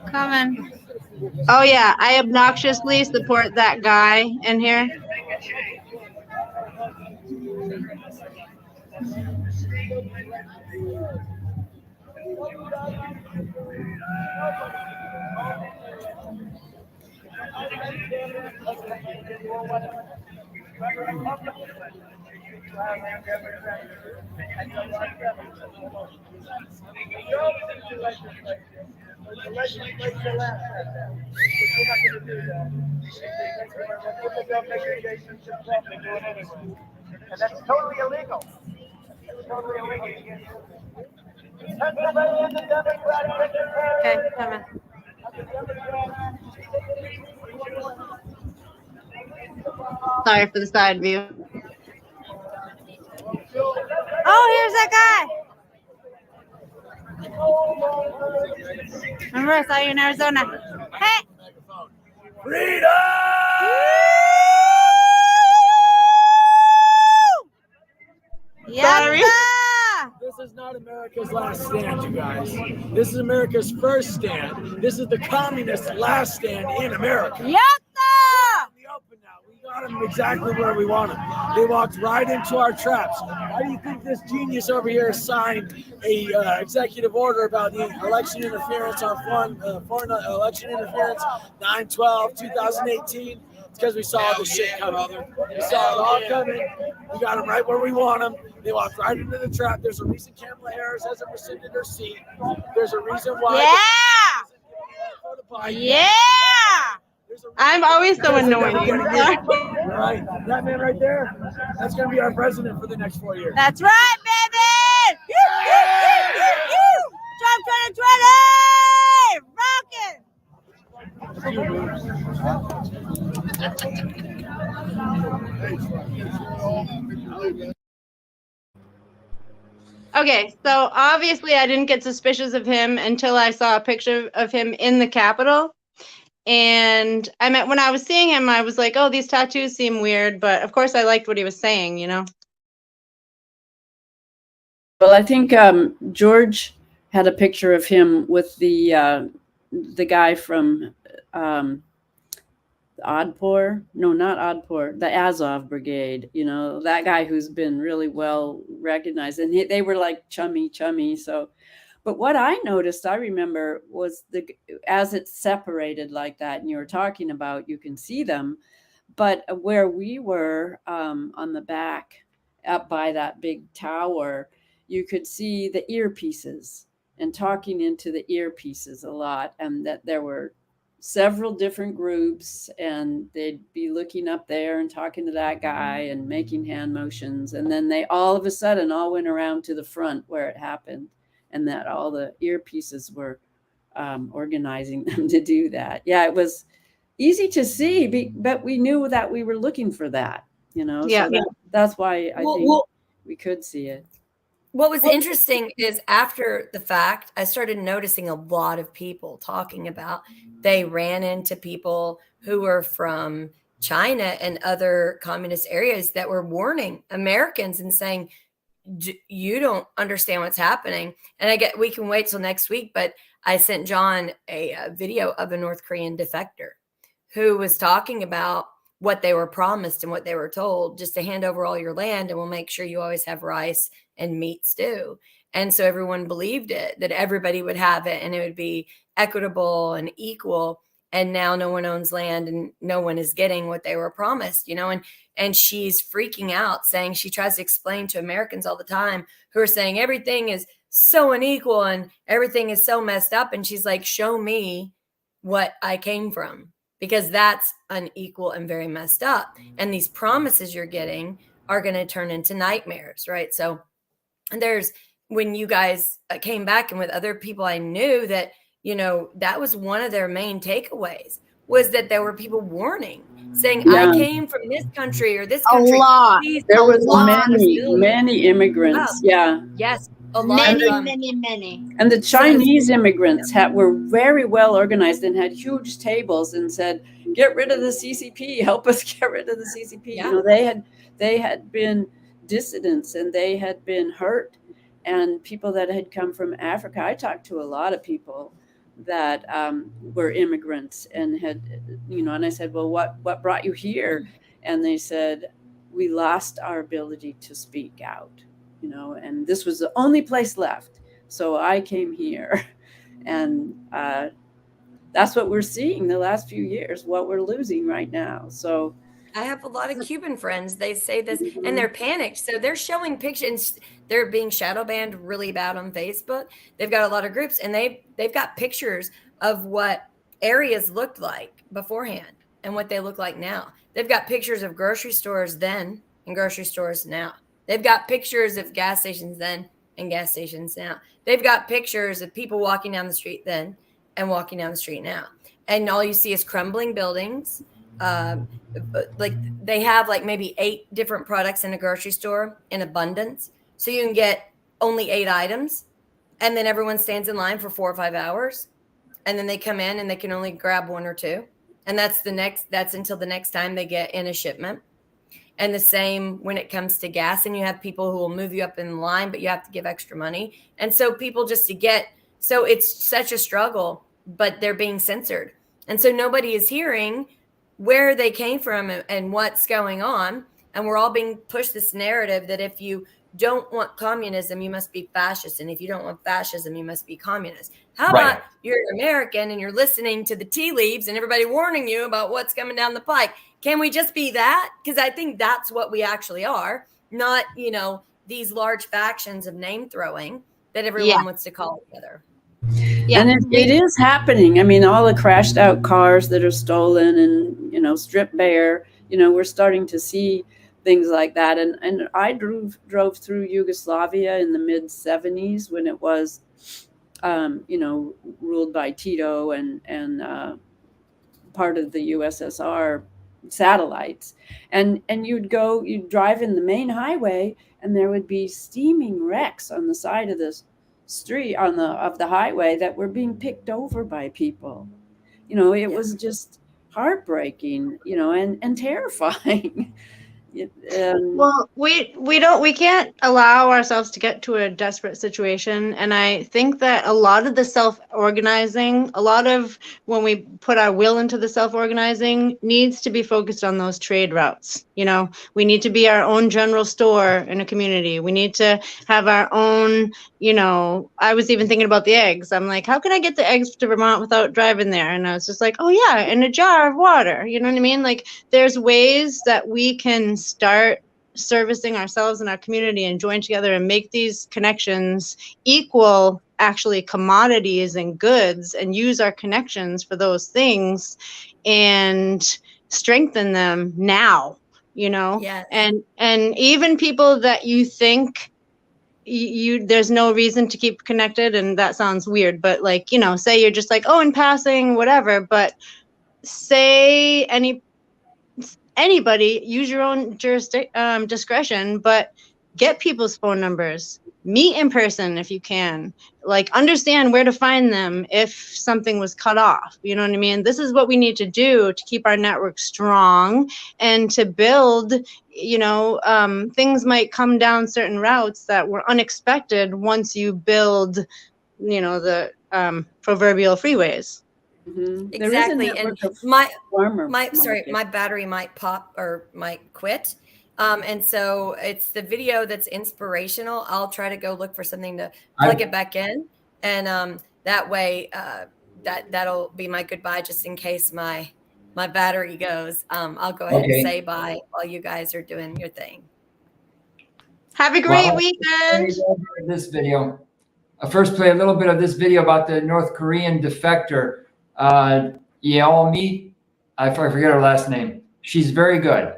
Coming. Oh yeah, I obnoxiously support that guy in here. And that's totally illegal. It's totally illegal. Okay, coming. Sorry for the side view. Oh, here's that guy. Remember, I saw you in Arizona. Hey. Freedom! Yeah. This is not America's last stand, you guys. This is America's first stand. This is the communist last stand in America. Yep. The open now. We got them exactly where we want them. They walked right into our traps. Why do you think this genius over here signed a executive order about the election interference on foreign election interference 9/12/2018? It's because we saw this shit coming. We saw it all coming. We got them right where we want them. They walked right into the trap. There's a reason Kamala Harris hasn't rescinded her seat. There's a reason why. Yeah. I'm always so annoying. All right, that man right there, that's going to be our president for the next 4 years. That's right, baby. Trump 2020. Rockin'. Okay, so obviously I didn't get suspicious of him until I saw a picture of him in the Capitol. And when I was seeing him, I was like, oh, these tattoos seem weird. But of course, I liked what he was saying, you know? Well, I think George had a picture of him with the guy from Oddpor. No, not Oddpor. The Azov Brigade. You know, that guy who's been really well recognized. And they were like chummy. So, but what I noticed, I remember, was as it's separated like that, and you were talking about, you can see them, but where we were on the back, up by that big tower, you could see the earpieces and talking into the earpieces a lot, and that there were several different groups, and they'd be looking up there and talking to that guy and making hand motions, and then they all of a sudden all went around to the front where it happened, and that all the earpieces were organizing them to do that. Yeah, it was easy to see, but we knew that we were looking for that, you know. Yeah. So that's why I think we could see it. What was interesting is after the fact, I started noticing a lot of people talking about they ran into people who were from China and other communist areas that were warning Americans and saying, you don't understand what's happening. And we can wait till next week, but I sent John a video of a North Korean defector who was talking about what they were promised and what they were told, just to hand over all your land and we'll make sure you always have rice and meat stew. And so everyone believed it, that everybody would have it and it would be equitable and equal. And now no one owns land and no one is getting what they were promised, you know, and she's freaking out, saying she tries to explain to Americans all the time who are saying everything is so unequal and everything is so messed up. And she's like, show me what I came from, because that's unequal and very messed up. And these promises you're getting are going to turn into nightmares, right? So there's, when you guys came back and with other people I knew, that, you know, that was one of their main takeaways, was that there were people warning, saying, I came from this country or this A country. lot. Please There don't was watch this film. many immigrants. Yeah. Yes, a lot Many, of many. And the Chinese immigrants were very well organized and had huge tables and said, "Get rid of the CCP, help us get rid of the CCP." Yeah. You know, they had been dissidents and they had been hurt, and people that had come from Africa. I talked to a lot of people that were immigrants and had, you know, and I said, "Well, what brought you here?" And they said, "We lost our ability to speak out, you know, and this was the only place left. So I came here." And that's what we're seeing the last few years, what we're losing right now. So I have a lot of Cuban friends. They say this, and they're panicked. So they're showing pictures. They're being shadow banned really bad on Facebook. They've got a lot of groups, and they've got pictures of what areas looked like beforehand and what they look like now. They've got pictures of grocery stores then and grocery stores now. They've got pictures of gas stations then and gas stations now. They've got pictures of people walking down the street then and walking down the street now. And all you see is crumbling buildings. Like they have like maybe 8 different products in a grocery store in abundance. So you can get only 8 items, and then everyone stands in line for 4 or 5 hours. And then they come in and they can only grab 1 or 2. And that's until the next time they get in a shipment. And the same when it comes to gas, and you have people who will move you up in line, but you have to give extra money. And so people just so it's such a struggle, but they're being censored. And so nobody is hearing where they came from and what's going on. And we're all being pushed this narrative that if you don't want communism, you must be fascist. And if you don't want fascism, you must be communist. How about you're American and you're listening to the tea leaves and everybody warning you about what's coming down the pike? Can we just be that? Because I think that's what we actually are, not, you know, these large factions of name throwing that everyone wants to call together. Yeah. And it is happening. I mean, all the crashed out cars that are stolen and, you know, stripped bare, you know, we're starting to see things like that. And I drove through Yugoslavia in the mid 70s when it was, you know, ruled by Tito and part of the USSR satellites. And you'd drive in the main highway and there would be steaming wrecks on the side of this street of the highway that were being picked over by people. You know, it was just heartbreaking, you know, and terrifying. Well, we can't allow ourselves to get to a desperate situation. And I think that a lot of the self-organizing, a lot of when we put our will into the self-organizing needs to be focused on those trade routes. You know, we need to be our own general store in a community. We need to have our own, you know, I was even thinking about the eggs. I'm like, how can I get the eggs to Vermont without driving there? And I was just like, oh yeah, in a jar of water. You know what I mean? Like there's ways that we can start servicing ourselves and our community and join together and make these connections equal actually commodities and goods and use our connections for those things and strengthen them now, you know. And even people that you think there's no reason to keep connected, and that sounds weird, but like, you know, say you're just like, oh, in passing, whatever, but say anybody, use your own discretion, but get people's phone numbers, meet in person if you can, like understand where to find them if something was cut off. You know what I mean? This is what we need to do to keep our network strong and to build, you know, things might come down certain routes that were unexpected once you build, you know, the proverbial freeways. Mm-hmm. Exactly. And my battery might pop or might quit. And so it's the video that's inspirational. I'll try to go look for something to plug it back in. And that way that'll be my goodbye, just in case my battery goes. I'll go ahead and say bye while you guys are doing your thing. Have a great weekend. This video. First play a little bit of this video about the North Korean defector, Yeolmi. I forget her last name. She's very good.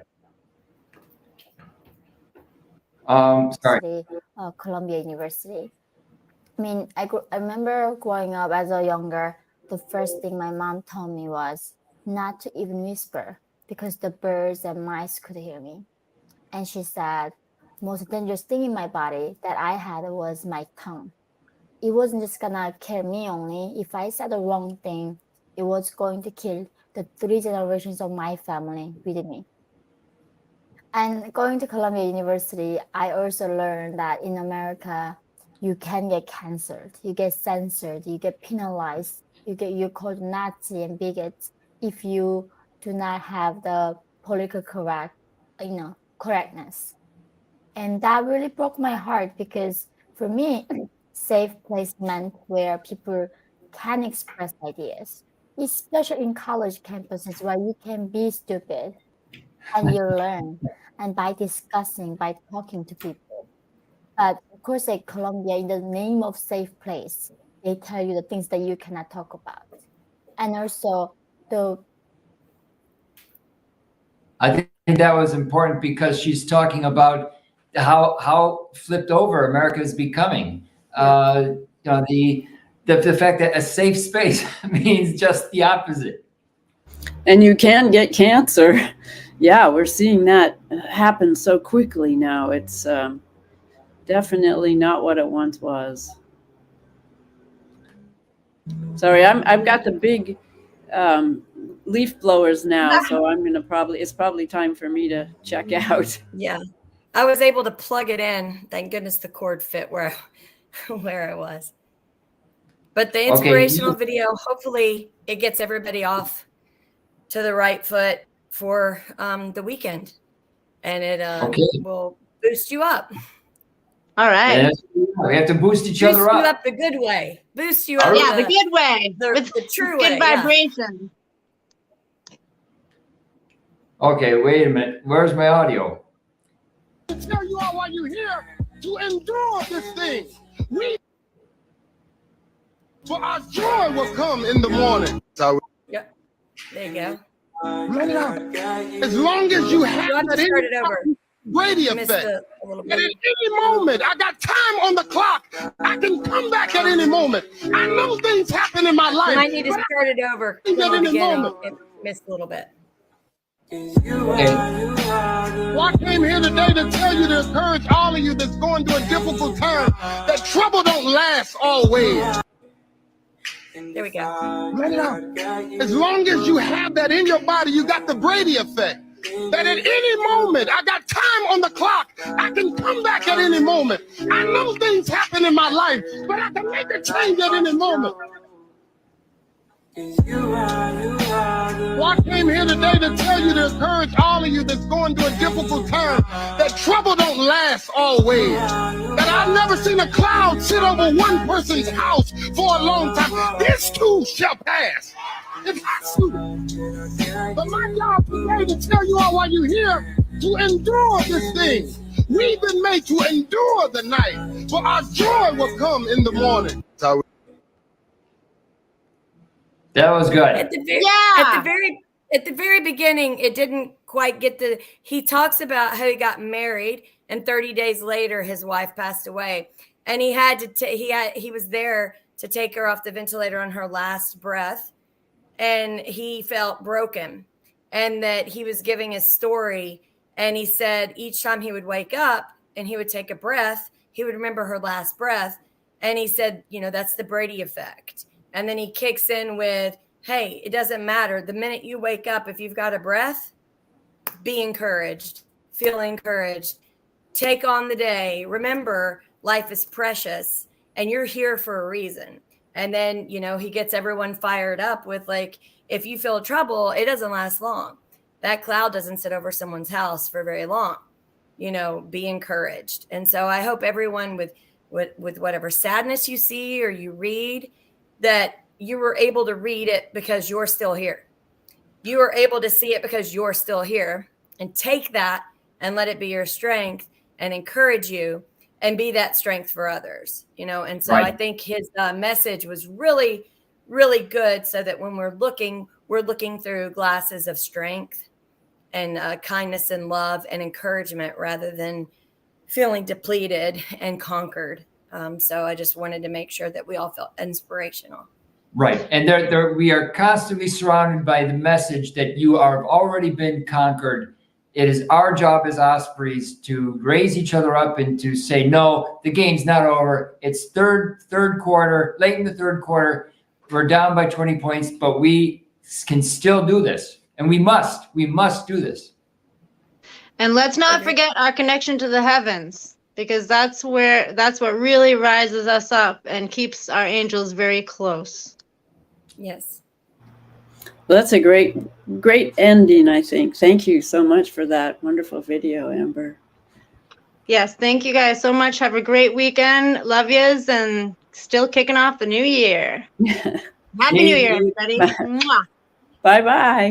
Sorry. Columbia University. I mean, I remember growing up as a younger, the first thing my mom told me was not to even whisper because the birds and mice could hear me. And she said, most dangerous thing in my body that I had was my tongue. It wasn't just gonna kill me only. If I said the wrong thing, it was going to kill the 3 generations of my family with me. And going to Columbia University, I also learned that in America, you can get canceled, you get censored, you get penalized, you're called Nazi and bigots if you do not have the political correctness. And that really broke my heart because for me, safe place meant where people can express ideas, especially in college campuses where you can be stupid and you learn and by discussing, by talking to people. But of course, at Columbia, in the name of safe place, they tell you the things that you cannot talk about. And also I think that was important because she's talking about how flipped over America is becoming. You know, the fact that a safe space means just the opposite. And you can get cancer. Yeah, we're seeing that happen so quickly now. It's definitely not what it once was. Sorry, I've got the big leaf blowers now, so I'm gonna it's probably time for me to check out. Yeah, I was able to plug it in. Thank goodness the cord fit where I was. But the inspirational video, hopefully it gets everybody off to the right foot for the weekend, and it will boost you up. All right. And we have to boost each other up. Boost you up the good way. Boost you up. Yeah, the good way. The true way. Good vibration. Okay, wait a minute. Where's my audio? To tell you all why you're here to endure this thing. For our joy will come in the morning. Yep. There you go. Let it out. As long as you have that Brady effect. And at any moment, I got time on the clock. I can come back at any moment. I know things happen in my life. You might need to start it over. At any moment. It missed a little bit. Well, I came here today to tell you, to encourage all of you that's going through a difficult time, that trouble don't last always. There we go. Let it out. As long as you have that in your body, you got the Brady effect. That at any moment, I got time on the clock. I can come back at any moment. I know things happen in my life, but I can make a change at any moment. Well, I came here today to tell you, to encourage all of you that's going through a difficult time, that trouble don't last always. That I've never seen a cloud sit over one person's house for a long time. This too shall pass. It has to. But my job today to tell you all why you're here, to endure this thing. We've been made to endure the night, for our joy will come in the morning. That was good. At the very beginning, it didn't quite get the. He talks about how he got married, and 30 days later, his wife passed away, and he had to. He was there to take her off the ventilator on her last breath, and he felt broken, and that he was giving his story, and he said each time he would wake up and he would take a breath, he would remember her last breath, and he said, you know, that's the Brady effect. And then he kicks in with, hey, it doesn't matter. The minute you wake up, if you've got a breath, be encouraged, feel encouraged, take on the day. Remember, life is precious and you're here for a reason. And then, you know, he gets everyone fired up with like, if you feel trouble, it doesn't last long. That cloud doesn't sit over someone's house for very long. You know, be encouraged. And so I hope everyone with whatever sadness you see or you read, that you were able to read it because you're still here. You were able to see it because you're still here, and take that and let it be your strength and encourage you and be that strength for others, you know? And so I think his message was really, really good, so that when we're looking through glasses of strength and kindness and love and encouragement rather than feeling depleted and conquered. So I just wanted to make sure that we all felt inspirational. Right. And we are constantly surrounded by the message that you have already been conquered. It is our job as Ospreys to raise each other up and to say, no, the game's not over. It's third quarter, late in the third quarter. We're down by 20 points, but we can still do this. And we must do this. And let's not forget our connection to the heavens, because that's what really rises us up and keeps our angels very close. Yes. Well, that's a great ending, I think. Thank you so much for that wonderful video, Amber. Yes, thank you guys so much. Have a great weekend. Love yous, and still kicking off the new year. Happy New Year, everybody. Mwah. Bye-bye.